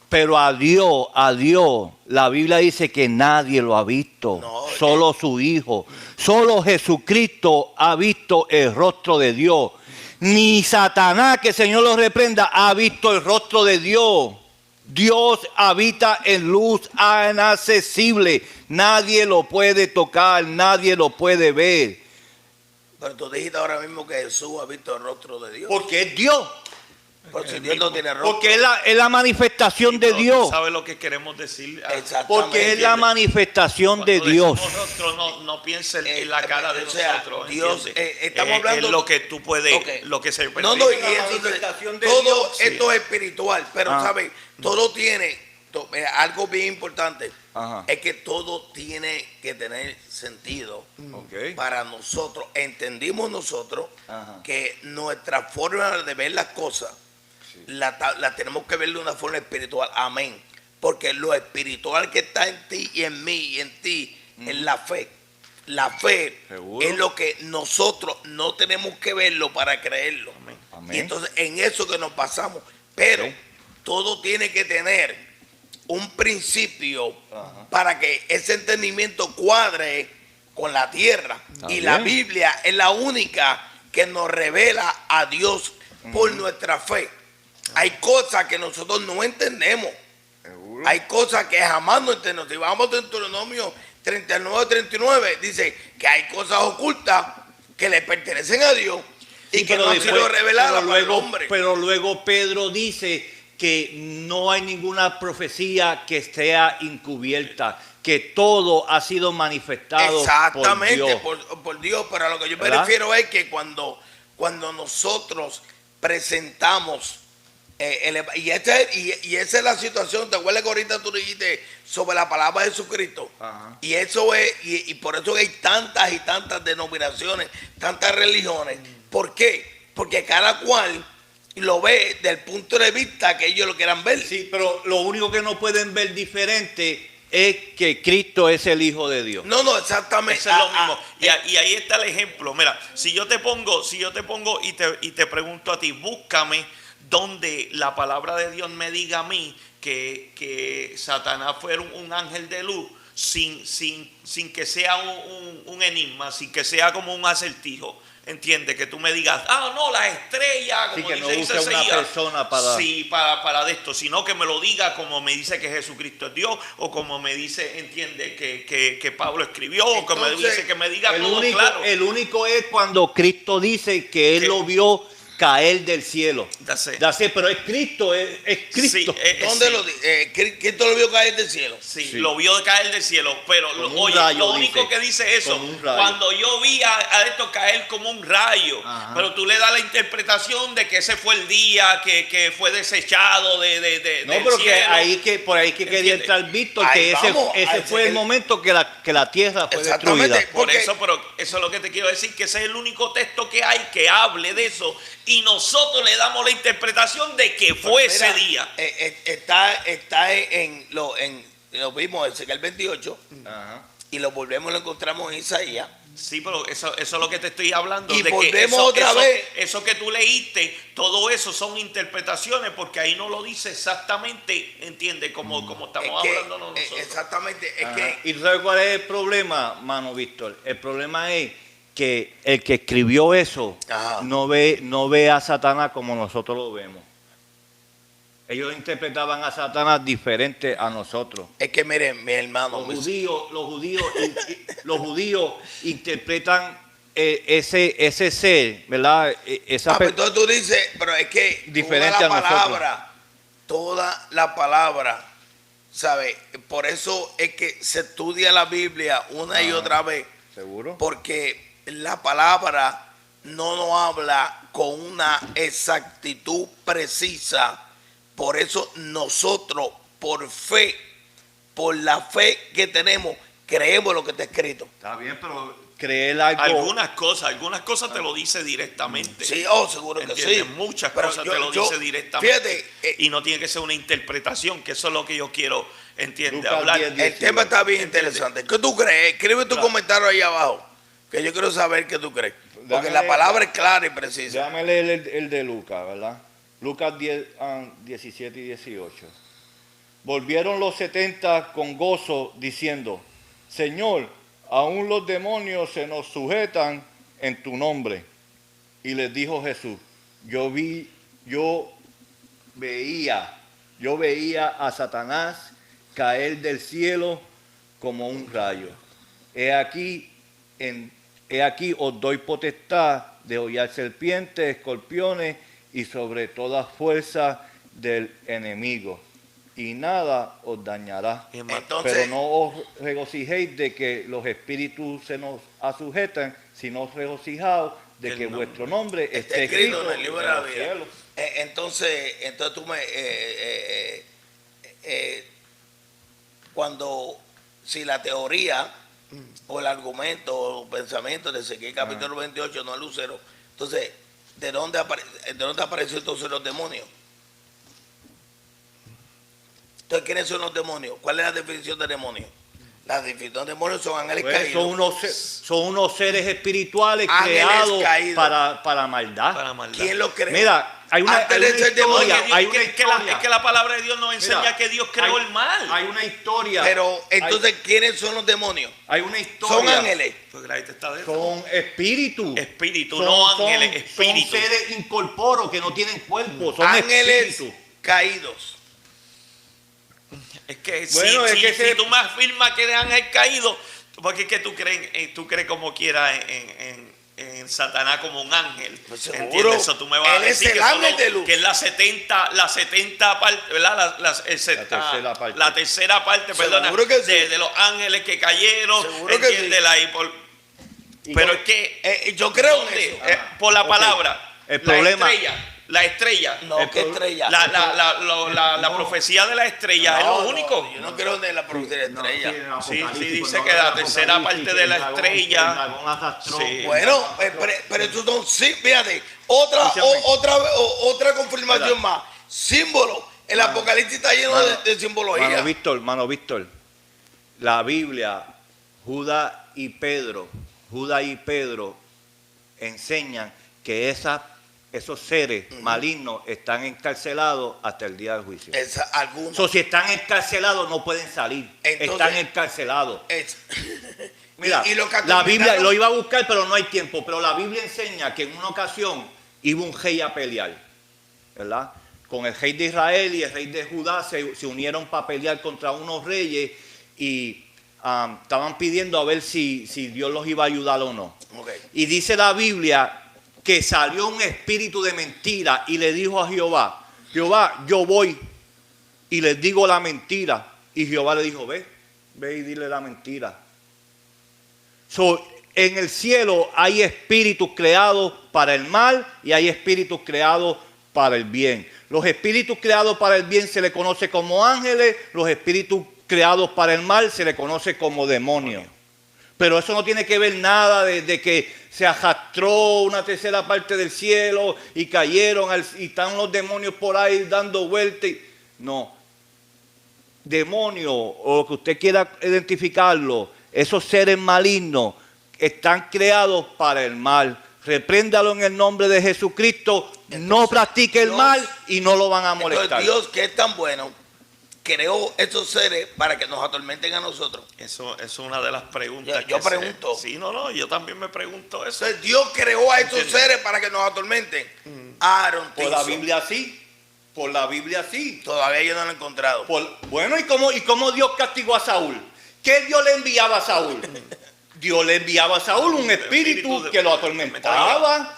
Pero a Dios, la Biblia dice que nadie lo ha visto, No, solo su Hijo. Solo Jesucristo ha visto el rostro de Dios. Ni Satanás, que el Señor lo reprenda, ha visto el rostro de Dios. Dios habita en luz inaccesible. Nadie lo puede tocar, nadie lo puede ver. Pero tú dijiste ahora mismo que Jesús ha visto el rostro de Dios. Porque es Dios. Pero si Dios no tiene rostro. Porque es la manifestación de Pero Dios. ¿sabes lo que queremos decir? Exactamente. Porque es la manifestación de Cuando Dios. decimos rostro, no pienses en la cara de o sea, nosotros. Dios, ¿entiendes? estamos hablando- Es lo que tú puedes, Ok. lo que se No, permite. no, y la eso, manifestación de todo Dios. esto es espiritual, pero Ah. ¿sabes? Todo tiene, algo bien importante, Ajá. es que todo tiene que tener sentido Ok. para nosotros. Entendimos nosotros Ajá. que nuestra forma de ver las cosas, la tenemos que ver de una forma espiritual, amén. Porque lo espiritual que está en ti y en mí y en ti es la fe. La fe Seguro. es lo que nosotros no tenemos que verlo para creerlo. Amén. Y entonces en eso que nos pasamos. Pero Ok. todo tiene que tener un principio Ajá. para que ese entendimiento cuadre con la tierra. Está Y la bien. Biblia es la única que nos revela a Dios por nuestra fe. Hay cosas que nosotros no entendemos. Seguro. Hay cosas que jamás no entendemos. Si vamos a Deuteronomio 39, dice que hay cosas ocultas que le pertenecen a Dios y Sí, que pero no han después- sido reveladas para el luego, hombre. pero luego Pedro dice que no hay ninguna profecía que sea encubierta, que todo ha sido manifestado Exactamente, por Dios. por Dios. Pero a lo que yo me ¿Verdad? refiero es que cuando nosotros presentamos, y esa es la situación, ¿te acuerdas que ahorita tú dijiste sobre la palabra de Jesucristo? Ajá. Y eso es, y por eso hay tantas y tantas denominaciones, tantas religiones. ¿Por qué? Porque cada cual lo ve del punto de vista que ellos lo quieran ver. Sí, pero lo único que no pueden ver diferente es que Cristo es el Hijo de Dios. No, exactamente. Eso es lo mismo. Y ahí está el ejemplo. Mira, si yo te pongo y te pregunto a ti, búscame donde la palabra de Dios me diga a mí que Satanás fuera un ángel de luz sin que sea un enigma, sin que sea como un acertijo. Entiende, que tú me digas, no, la estrella, Sí, como que no dice use una Isaías. persona para- Sí, para de esto, sino que me lo diga como me dice que Jesucristo es Dios, o como me dice, entiende, que Pablo escribió, o que me Entonces, dice que me diga El todo único, claro. el único es cuando Cristo dice que Él ¿Qué? lo vio caer del cielo. That's it. Pero es Cristo, es Cristo. Sí, ¿Dónde sí. lo dice? ¿Cristo lo vio caer del cielo? Sí, Sí. lo vio caer del cielo, pero Como un rayo, lo único dice. que dice eso, Como un rayo. cuando yo vi a esto caer como un rayo, Ajá. pero tú le das la interpretación de que ese fue el día que fue desechado No, del pero que cielo. por ahí que quería ¿Entiende? entrar Víctor, Ahí que ese vamos, ese ahí fue se el ve. momento que la tierra fue Exactamente. destruida. Por porque- eso, pero eso es lo que te quiero decir, que ese es el único texto que hay que hable de eso, y nosotros le damos la interpretación de que fue Pues mira, ese día. Está lo vimos en Ezequiel 28 Ajá. y lo volvemos y lo encontramos en Isaías. Sí, pero eso es lo que te estoy hablando. Y de que volvemos otra vez. Eso que tú leíste, todo eso son interpretaciones, porque ahí no lo dice exactamente, ¿entiendes? Como estamos hablando nosotros. Exactamente, es Ajá. que ¿Y tú sabes cuál es el problema, mano Víctor? El problema es que el que escribió eso Ajá. no ve a Satanás como nosotros lo vemos. Ellos interpretaban a Satanás diferente a nosotros. es que miren, mi hermano, Los judíos interpretan ese ser, ¿verdad? pero entonces tú dices, pero es que Diferente toda la a nosotros. palabra, toda la palabra, ¿sabes? Por eso es que se estudia la Biblia una y otra vez, ¿Seguro? porque la palabra no nos habla con una exactitud precisa. Por eso nosotros, por fe, por la fe que tenemos, creemos lo que está escrito. Está bien, pero creer algo... Algunas cosas te lo dice directamente. Sí, seguro que ¿Entiendes? sí. Muchas Pero cosas te lo dice directamente. Fíjate, y no tiene que ser una interpretación, que eso es lo que yo quiero, ¿entiendes? Lucas Hablar. 10, el tema está bien ¿Entiendes? interesante. ¿Qué tú crees? Escribe tu Claro. comentario ahí abajo, que yo quiero saber qué tú crees. Porque Déjame la leer. palabra es clara y precisa. Déjame leer el de Lucas, ¿verdad? Lucas 10, 17 y 18. Volvieron los 70 con gozo, diciendo, Señor, aún los demonios se nos sujetan en tu nombre. Y les dijo Jesús, yo veía a Satanás caer del cielo como un rayo. He aquí os doy potestad de hollar serpientes, escorpiones y sobre toda fuerza del enemigo, y nada os dañará. Entonces, Pero no os regocijéis de que los espíritus se nos asujetan, sino regocijaos de El que nombre. vuestro nombre está esté escrito en el libro de la los vida. cielos. Entonces tú me... si la teoría o el argumento o pensamiento de Ezequiel capítulo 28 no es lucero, entonces, ¿de dónde apareció entonces los demonios? Entonces, ¿quiénes son los demonios? ¿Cuál es la definición de demonio? La definición de demonios son ángeles Pues caídos. son unos seres espirituales Ángeles creados caídos. para maldad. Para maldad. ¿Quién lo creó? Mira, hay una Antes de ser demonio, Oye, es que la palabra de Dios nos enseña Mira, que Dios creó el mal. Hay una historia. Pero entonces, ¿quiénes son los demonios? hay una historia. Son ángeles. Porque la gente está dentro. Son espíritus. Espíritu, no ángeles, espíritus. Son seres incorpóreos que no tienen cuerpo. Son Ángeles espíritus. caídos. Es que Bueno, si, es que si ese- tú me afirmas que de ángel caído, porque es que tú crees como quiera en Satanás como un ángel. Pues seguro. ¿Entiendes? Eso tú me vas a Él es decir el que, ángel de luz. que es la 70 parte, ¿verdad? tercera parte. La tercera parte, perdona, Seguro que sí. de los ángeles que cayeron. Seguro que ¿Entiendes? sí. Ahí pero es que Yo creo en ¿dónde? eso. Por la Ok. palabra. El problema- La estrella. No, ¿qué estrella? La profecía de la estrella es lo único. Yo no creo en la profecía de estrella. Sí, dice que la tercera parte de la estrella. Sí. Bueno, pero eso son sí, fíjate, otra confirmación Mira. más. Símbolo. El Apocalipsis está lleno de simbología. Mano Víctor, la Biblia, Judas y Pedro enseñan que esos seres malignos están encarcelados hasta el día del juicio. Algunos. Si están encarcelados no pueden salir. Entonces- están encarcelados. Mira, y los que la Biblia atormentaron- lo iba a buscar, pero no hay tiempo. Pero la Biblia enseña que en una ocasión iba un rey a pelear, ¿verdad? Con el rey de Israel y el rey de Judá se unieron para pelear contra unos reyes y estaban pidiendo a ver si Dios los iba a ayudar o no. Ok. Y dice la Biblia que salió un espíritu de mentira y le dijo a Jehová, yo voy y les digo la mentira. Y Jehová le dijo, ve y dile la mentira. En el cielo hay espíritus creados para el mal y hay espíritus creados para el bien. Los espíritus creados para el bien se le conoce como ángeles, los espíritus creados para el mal se le conoce como demonios. Pero eso no tiene que ver nada de que se arrastró una tercera parte del cielo y cayeron y están los demonios por ahí dando vueltas. No. Demonio, o lo que usted quiera identificarlo, esos seres malignos están creados para el mal. Repréndalo en el nombre de Jesucristo. No practique el mal y no lo van a molestar. Entonces Dios, que es tan bueno, creó estos seres para que nos atormenten a nosotros. Eso es una de las preguntas Yo que se- pregunto. Sí, no, yo también me pregunto eso. Entonces Dios creó a estos Entiendo. seres para que nos atormenten. Aaron, Por la Tizo, Biblia sí. Por la Biblia sí. todavía yo no lo he encontrado. Bueno, ¿y cómo Dios castigó a Saúl? ¿Qué Dios le enviaba a Saúl? Dios le enviaba a Saúl un espíritu que lo atormentaba.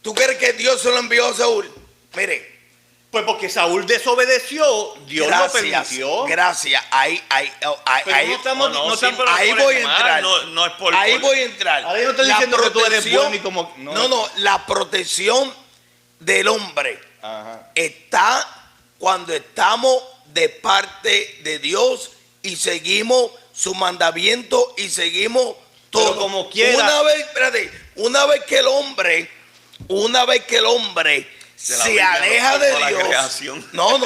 ¿Tú crees que Dios se lo envió a Saúl? Mire, Pues porque Saúl desobedeció, Dios lo permitió. gracias. Ahí, Pero no estamos, No, no sí, estamos- pero ahí por voy el a mal, entrar. no es por ahí por- voy a entrar. Ahora yo no estoy La diciendo que tú eres protección- bueno y como... No, la protección del hombre Ajá. está cuando estamos de parte de Dios y seguimos su mandamiento y seguimos todo. Pero como quiera. Una vez que el hombre De la se Biblia aleja no de tengo la Dios. creación. No,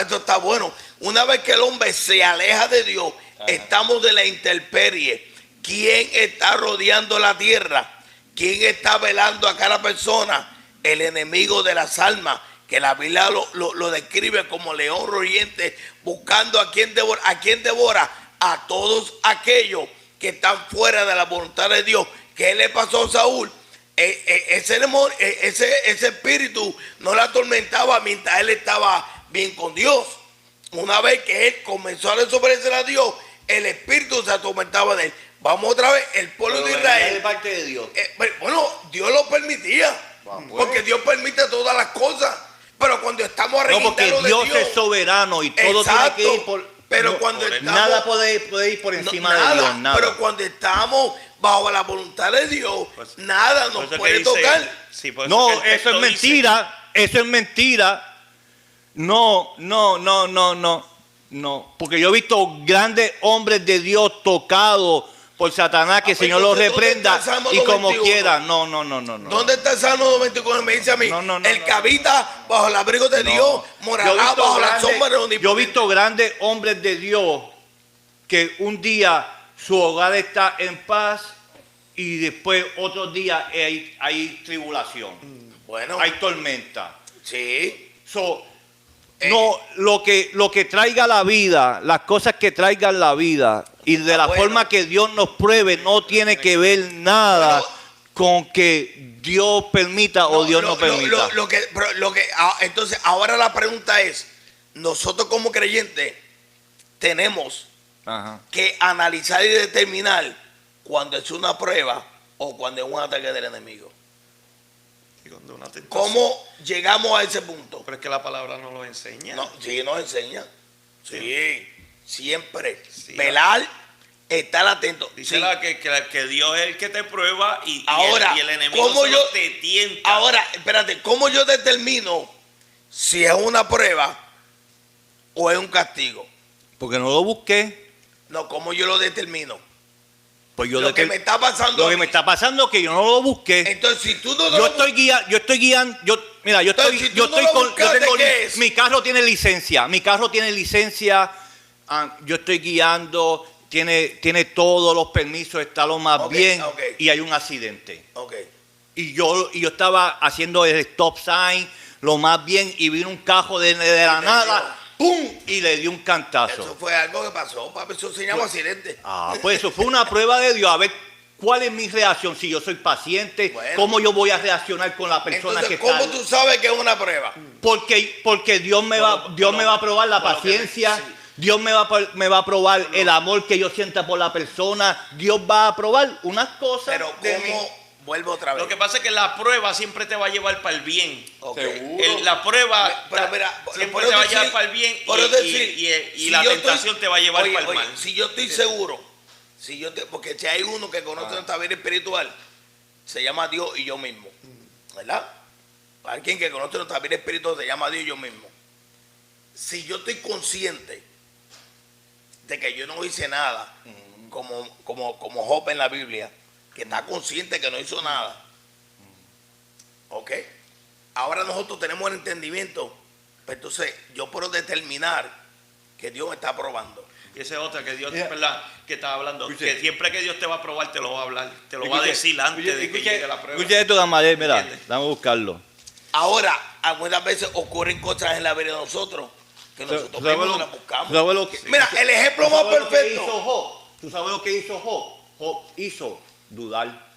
esto está bueno. Una vez que el hombre se aleja de Dios, estamos de la intemperie. ¿Quién está rodeando la tierra? ¿Quién está velando a cada persona? El enemigo de las almas, que la Biblia lo describe como león rugiente, buscando a quien devora. ¿A quién devora? A todos aquellos que están fuera de la voluntad de Dios. ¿Qué le pasó a Saúl? Ese espíritu no le atormentaba mientras él estaba bien con Dios. Una vez que él comenzó a desobedecer a Dios, el espíritu se atormentaba de él. Vamos otra vez, el pueblo de de Israel. parte de Dios. Bueno, Dios lo permitía, porque Dios permite todas las cosas. Pero cuando estamos No, porque arreglando de Dios Dios, es soberano y todo exacto, tiene que ir por... pero no, cuando por- estamos, nada puede ir por encima nada, de Dios, nada. pero cuando estamos bajo la voluntad de Dios, Pues, nada Por nos eso que puede dice- tocar. sí, por No, que el eso texto es dice- mentira, eso es mentira. No, porque yo he visto grandes hombres de Dios tocados por Satanás, que el Señor los entonces, ¿dónde reprenda está el Salmo y como 91? quiera. No. ¿Dónde está el Salmo 94? Me dice a mí, No, el que habita bajo el abrigo de No. Dios Yo he morará visto bajo la grandes- sombra de Yo he Omnipotente. visto grandes hombres de Dios que un día su hogar está en paz y después otros días hay tribulación, Bueno, hay tormenta. sí. So, no, lo que traiga la vida, las cosas que traigan la vida y de la bueno. forma que Dios nos pruebe, no tiene que ver nada Bueno. con que Dios permita o Dios no permita. Entonces, ahora la pregunta es, nosotros como creyentes tenemos Ajá. que analizar y determinar cuando es una prueba o cuando es un ataque del enemigo. Y cuando una tentación- ¿Cómo llegamos a ese punto? Pero es que la palabra no lo enseña. No, sí, nos enseña. Sí, siempre. Sí. Velar, estar atento. Dice Sí. que Dios es el que te prueba y Ahora, y el enemigo ¿cómo solo yo- te tienta. Ahora, espérate, ¿cómo yo determino si es una prueba o es un castigo? Porque no lo busqué, No, ¿cómo yo lo determino? pues yo Lo que deter- me está pasando. lo a que mí. me está pasando es que yo no lo busqué. Entonces, si tú no Yo lo estoy guiando, mira, yo Entonces, estoy, si yo tú no estoy lo con, yo buscaste, tengo, ¿qué es? mi carro tiene licencia, yo estoy guiando, tiene todos los permisos, está lo más Ok, bien ok. y hay un accidente. Ok. Y yo estaba haciendo el stop sign, lo más bien, y vino un carro de la nada, ¡pum! Y le dio un cantazo. Eso fue algo que pasó, papi. Eso se llama accidente. Pues eso fue una prueba de Dios, a ver cuál es mi reacción, si yo soy paciente, Bueno. cómo yo voy a reaccionar con la persona Entonces, que está. ¿cómo tú sabes que es una prueba? Porque Dios me va a probar la por lo que- paciencia, sí. Dios me va a probar el amor que yo sienta por la persona, Dios va a probar unas cosas. Pero de mí. ¿cómo? Vuelvo otra vez. Lo que pasa es que la prueba siempre te va a llevar para el bien. Ok. Seguro. La prueba Pero mira, siempre por te va a decir- llevar para el bien por y decir, y si la yo tentación estoy- te va a llevar oye, para el oye, mal. Si yo estoy seguro, porque si hay uno que Ah. conoce nuestra vida espiritual, se llama Dios y yo mismo. ¿Verdad? Alguien que conoce nuestra vida espiritual se llama Dios y yo mismo. Si yo estoy consciente de que yo no hice nada, como Job en la Biblia, que está consciente que no hizo nada. ¿Ok? Ahora nosotros tenemos el entendimiento. Pues entonces yo puedo determinar que Dios me está probando. Y esa es otra que Dios, Mira. ¿verdad? Que estaba hablando. Escuche. Que siempre que Dios te va a probar, te lo va a hablar. Te lo va a decir antes de que llegue la prueba. Escucha esto, Gamaliel, mira, ¿Entiendes? dame a buscarlo. Ahora, algunas veces ocurren cosas en la vida de nosotros que nosotros ¿Tú sabes mismos lo- las buscamos. tú sabes lo que- Mira, el ejemplo ¿Tú más sabes lo que perfecto. hizo Job? ¿Tú sabes lo que hizo Job? Job hizo dudar.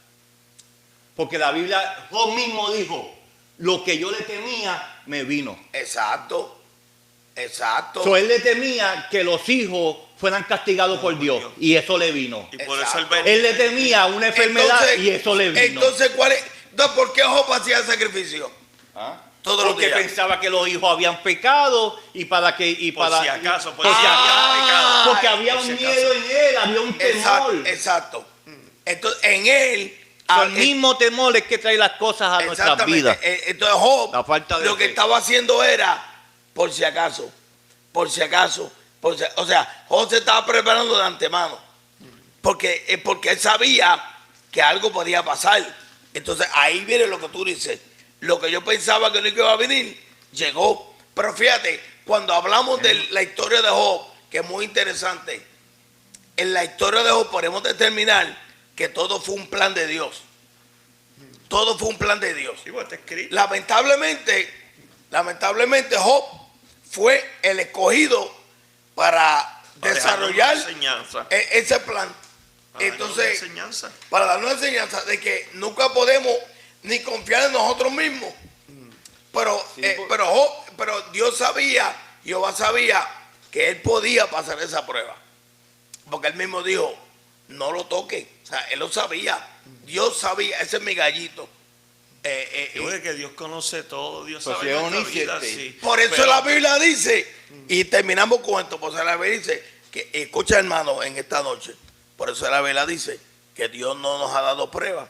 Porque la Biblia, Job mismo dijo, lo que yo le temía me vino. Exacto. Exacto. So, él le temía que los hijos fueran castigados por Dios. Y eso le vino. Y por eso Exacto. Él le temía una enfermedad y eso le vino. Entonces, ¿cuál es? Entonces, ¿por qué Job hacía el sacrificio? ¿Ah? Todos los Porque días. pensaba que los hijos habían pecado y para que Por si acaso, por si acaso, porque había por si un acaso. miedo en él, había un temor. Exacto. Entonces, en él. So, el mismo temor es que trae las cosas a nuestras Exactamente. vidas. Entonces, Job La falta de lo que fe. estaba haciendo era, por si acaso, o sea, Job se estaba preparando de antemano. Porque él sabía que algo podía pasar. Entonces, ahí viene lo que tú dices. Lo que yo pensaba que no iba a venir, llegó. Pero fíjate, cuando hablamos de la historia de Job, que es muy interesante, en la historia de Job podemos determinar que todo fue un plan de Dios. Todo fue un plan de Dios. Sí, pues está escrito. Lamentablemente Job fue el escogido para Para desarrollar dejarnos una enseñanza. ese plan. Para darnos una Entonces, enseñanza. para darnos enseñanza de que nunca podemos ni confiar en nosotros mismos. Pero, Sí, pero Dios sabía, Jehová sabía que él podía pasar esa prueba. Porque él mismo dijo, no lo toque. O sea, él lo sabía. Dios sabía, ese es mi gallito. Yo creo que Dios conoce todo, Dios Pues sabe si es nuestra omnisciente. vida, sí. Por eso Pero- la Biblia dice, y terminamos con esto, por eso la Biblia dice, que escucha hermano en esta noche, por eso la Biblia dice que Dios no nos ha dado prueba,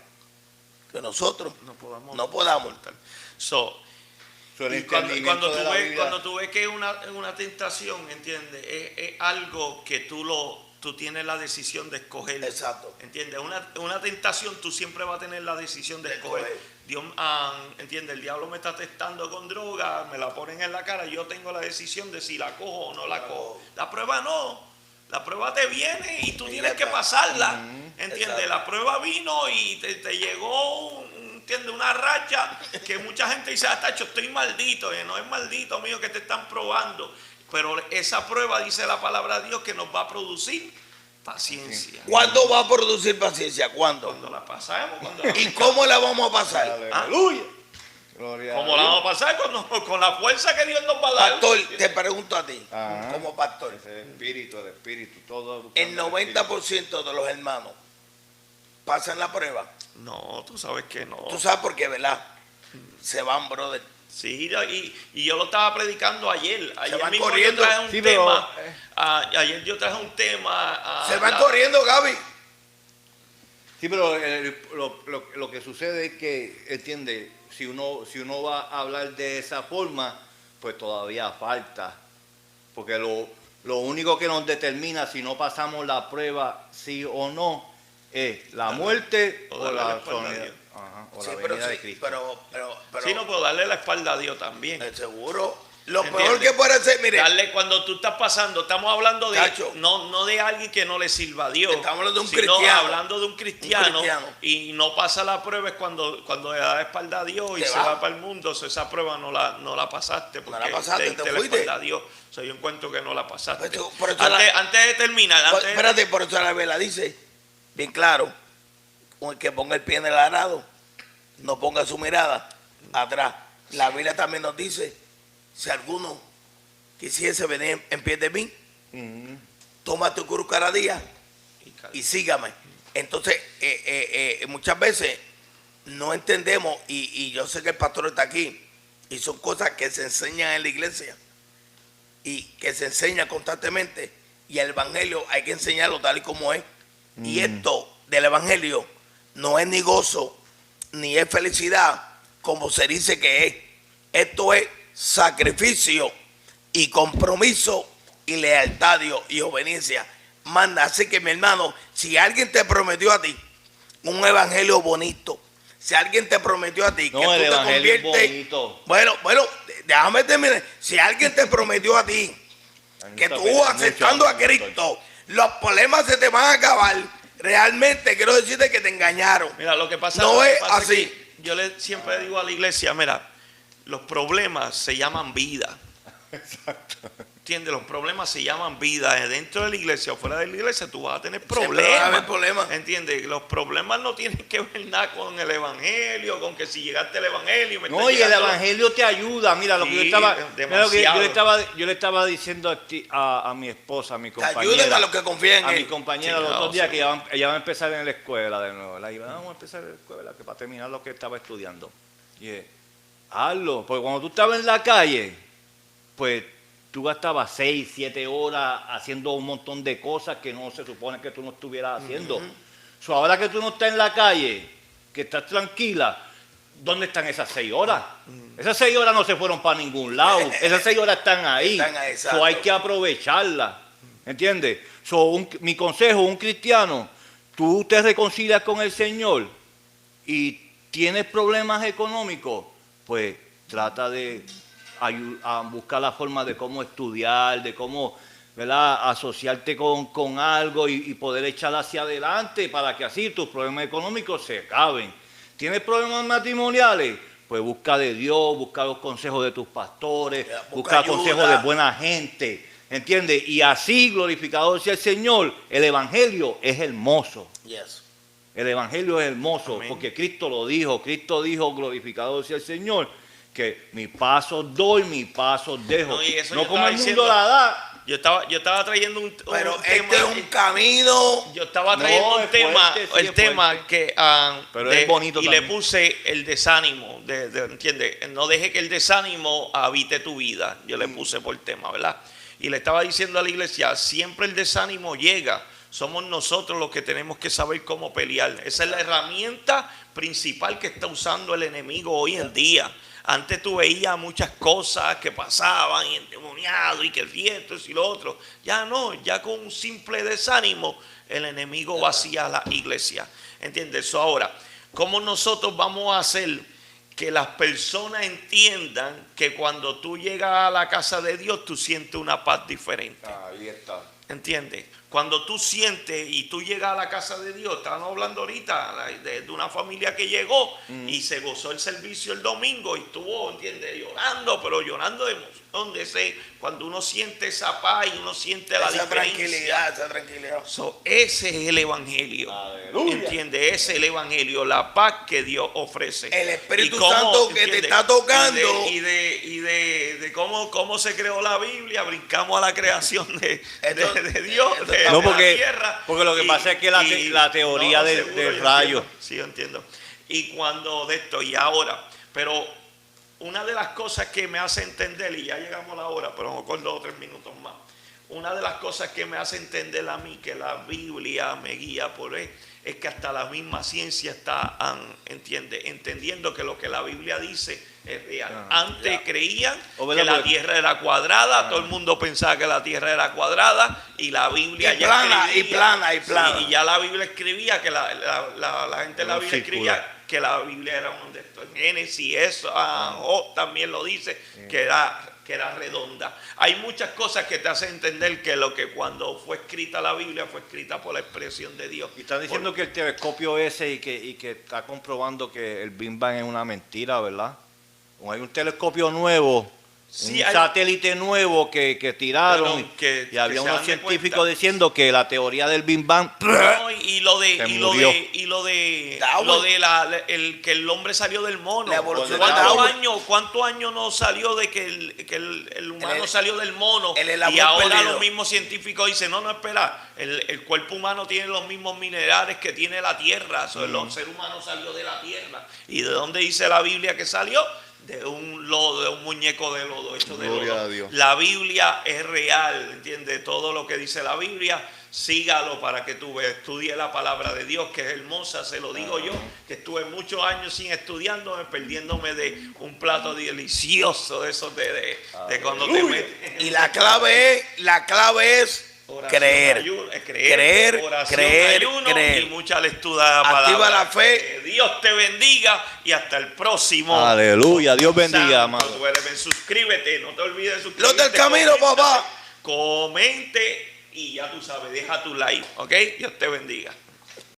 que nosotros no podamos. no podamos. soportar. So, So, el y cuando entendimiento de la Biblia- cuando tú ves que es una tentación, ¿entiendes? Es algo que tú tienes la decisión de escoger. Exacto. ¿Entiendes? Una tentación tú siempre vas a tener la decisión de De escoger. escoger. Dios, ¿entiendes? El diablo me está testando con droga, me la ponen en la cara, yo tengo la decisión de si la cojo o no la cojo. La prueba no. La prueba te viene y tú Y tienes ya que está. pasarla. ¿Entiendes? Exacto. La prueba vino y te llegó ¿entiendes? Una racha que mucha gente dice, tacho, estoy maldito. No es maldito mío que te están probando. Pero esa prueba, dice la palabra de Dios, que nos va a producir paciencia. ¿Cuándo va a producir paciencia? ¿Cuándo? Cuando la pasamos, ¿Y cómo la vamos a pasar? Aleluya. Gloria a ¿Cómo la Dios. vamos a pasar? Con la fuerza que Dios nos va a dar. Pastor, te pregunto a ti, Ajá. como pastor, Ese el espíritu, todo. el 90% de los hermanos pasan la prueba. No, tú sabes que no. Tú sabes por qué, ¿verdad? Se van, brother. Sí, y yo lo estaba predicando ayer. Ayer van mismo corriendo. yo traje un Sí, pero, tema. Ayer yo traje un tema. Se van corriendo, Gaby. Sí, pero lo que sucede es que, entiende, si uno va a hablar de esa forma, pues todavía falta. Porque lo único que nos determina si no pasamos la prueba sí o no es la muerte o o darle la la espalda a venida, Dios. o Sí, la pero venida de sí, Cristo. pero Sí, no puedo darle la espalda a Dios también. seguro. Lo ¿Entiendes? peor que puede ser, mire, Darle cuando tú estás pasando, estamos hablando de Cacho. no de alguien que no le sirva a Dios. Estamos hablando de un sino cristiano. hablando de un cristiano, cristiano. y no pasa la prueba es cuando le da la espalda a Dios y Te se va. va para el mundo. So, esa prueba no la pasaste porque la pasaste, le te diste la fuiste. espalda a Dios. O sea, yo encuentro que no la pasaste. Por eso Antes de terminar, Pues, espérate, por eso la Biblia dice, bien claro, que ponga el pie en el arado, no ponga su mirada atrás. La Biblia también nos dice, si alguno quisiese venir en pie de mí, toma tu cruz cada día y sígame. Entonces, muchas veces no entendemos, y yo sé que el pastor está aquí, y son cosas que se enseñan en la iglesia y que se enseña constantemente, y el evangelio hay que enseñarlo tal y como es. Y esto del evangelio no es ni gozo ni es felicidad como se dice que es. Esto es sacrificio y compromiso y lealtad a Dios y obediencia. Manda, así que mi hermano, si alguien te prometió a ti un evangelio bonito, si alguien te prometió a ti No, que tú el te evangelio es conviertes, bonito. bueno, déjame terminar. Si alguien te prometió a ti que tú aceptando a Cristo, los problemas se te van a acabar. Realmente quiero decirte que te engañaron. Mira, lo que pasa, No lo que es pasa así. que yo siempre digo a la iglesia, mira, los problemas se llaman vida. ¿Entiendes? Los problemas se llaman vida. Dentro de la iglesia o fuera de la iglesia tú vas a tener Siempre va a haber problemas. problemas. ¿Entiendes? Los problemas no tienen que ver nada con el evangelio, con que si llegaste al evangelio. No, y el evangelio te ayuda. Mira, lo que yo Sí, estaba, demasiado. yo le estaba diciendo a mi esposa, a mi Ayuden compañera, a los que confían a en mi él. compañera Sí, los no, otros días sí. que ella va a empezar en la escuela de nuevo. La iba, vamos a empezar en la escuela, que para terminar lo que estaba estudiando. Y dije, hazlo, porque cuando tú estabas en la calle, pues tú gastabas 6, 7 horas haciendo un montón de cosas que no se supone que tú no estuvieras haciendo. So, ahora que tú no estás en la calle, que estás tranquila, ¿dónde están esas 6 horas? Esas 6 horas no se fueron para ningún lado. Esas 6 horas están ahí. Están ahí, exacto. So, hay que aprovecharlas. ¿Entiendes? So, mi consejo, un cristiano, tú te reconcilias con el Señor y tienes problemas económicos, pues trata de a buscar la forma de cómo estudiar, de cómo, ¿verdad?, asociarte con algo y poder echar hacia adelante para que así tus problemas económicos se acaben. ¿Tienes problemas matrimoniales? Pues busca de Dios, busca los consejos de tus pastores, busca ayuda. consejos de buena gente, ¿entiendes? Y así, glorificado sea el Señor, el Evangelio es hermoso. Yes. El Evangelio es hermoso, Amén. porque Cristo lo dijo. Cristo dijo, glorificado sea el Señor, que mi paso doy, mi paso dejo. No, y eso No yo como estaba el mundo diciendo. la da. Yo estaba trayendo un Pero tema. este es un camino. Yo estaba trayendo No, un es tema, fuerte, sí, el es tema fuerte. que Pero es bonito y también. le puse el desánimo, ¿entiendes? No deje que el desánimo habite tu vida. Yo le puse por tema, ¿verdad? Y le estaba diciendo a la iglesia, siempre el desánimo llega. Somos nosotros los que tenemos que saber cómo pelear. Esa es la herramienta principal que está usando el enemigo hoy en día. Antes tú veías muchas cosas que pasaban y endemoniado y que esto y lo otro. Ya no, ya con un simple desánimo el enemigo vacía la iglesia. ¿Entiendes? Eso ahora, ¿cómo nosotros vamos a hacer que las personas entiendan que cuando tú llegas a la casa de Dios tú sientes una paz diferente? Ahí está. ¿Entiendes? Cuando tú sientes y tú llegas a la casa de Dios, estábamos hablando ahorita de una familia que llegó y se gozó el servicio el domingo y estuvo, ¿entiendes? Llorando, pero llorando de emoción. Cuando uno siente esa paz y uno siente la Esa diferencia. tranquilidad, esa tranquilidad. Ese es el evangelio. Aleluya. ¿Entiendes? Ese es el evangelio, la paz que Dios ofrece. El Espíritu Y cómo, Santo que te ¿entiendes? está tocando. Y de cómo se creó la Biblia, brincamos a la creación de Dios, esto de está No, la porque tierra. lo que pasa es que la teoría del seguro, yo rayo. entiendo, sí, yo entiendo. Y cuando de esto, y ahora, pero una de las cosas que me hace entender, y ya llegamos a la hora, pero me acuerdo 2 o 3 minutos más. Una de las cosas que me hace entender a mí que la Biblia me guía por él, es que hasta la misma ciencia está entendiendo que lo que la Biblia dice es real. Antes creían que la tierra era cuadrada, todo el mundo pensaba que la tierra era cuadrada y la Biblia Y plana, escribía, y plana. sí, y ya la Biblia escribía que la gente de la Biblia escribía que la Biblia era un de estos. En Génesis, eso, Job también lo dice, que era redonda. Hay muchas cosas que te hacen entender que lo que cuando fue escrita la Biblia fue escrita por la expresión de Dios. Y están diciendo que el telescopio ese y que está comprobando que el Big Bang es una mentira, ¿verdad? Como hay un telescopio nuevo, Sí, un hay- satélite nuevo que tiraron Pero y había que se unos dan de científicos cuenta. diciendo que la teoría del Big Bang No, y lo de Se y lo murió. de y lo de Darwin. lo de que el hombre salió del mono. La evolución de Darwin. ¿Cuántos años no salió de que el humano El- salió del mono? el Y amor ahora perdido. los mismos científicos dicen, no, espera, el cuerpo humano tiene los mismos minerales que tiene la tierra. El ser humano salió de la tierra. ¿Y de dónde dice la Biblia que salió? De un lodo, de un muñeco de lodo hecho de Gloria lodo. a Dios. La Biblia es real, ¿entiendes? Todo lo que dice la Biblia, sígalo para que tú veas. Estudie la palabra de Dios, que es hermosa, se lo digo yo, que estuve muchos años sin estudiándome, perdiéndome de un plato delicioso de esos de cuando te metes. Y la clave es Oración, creer. ayuno, Creer, oración, creer, ayuno creer. y mucha lectura de la palabra. Activa la fe. Que Dios te bendiga y hasta el próximo. Aleluya, Dios bendiga, Santo, amado. tú eres. Suscríbete, no te olvides de suscribirte. Los del camino, conéctate, papá. comente y ya tú sabes, deja tu like, ¿ok? Dios te bendiga.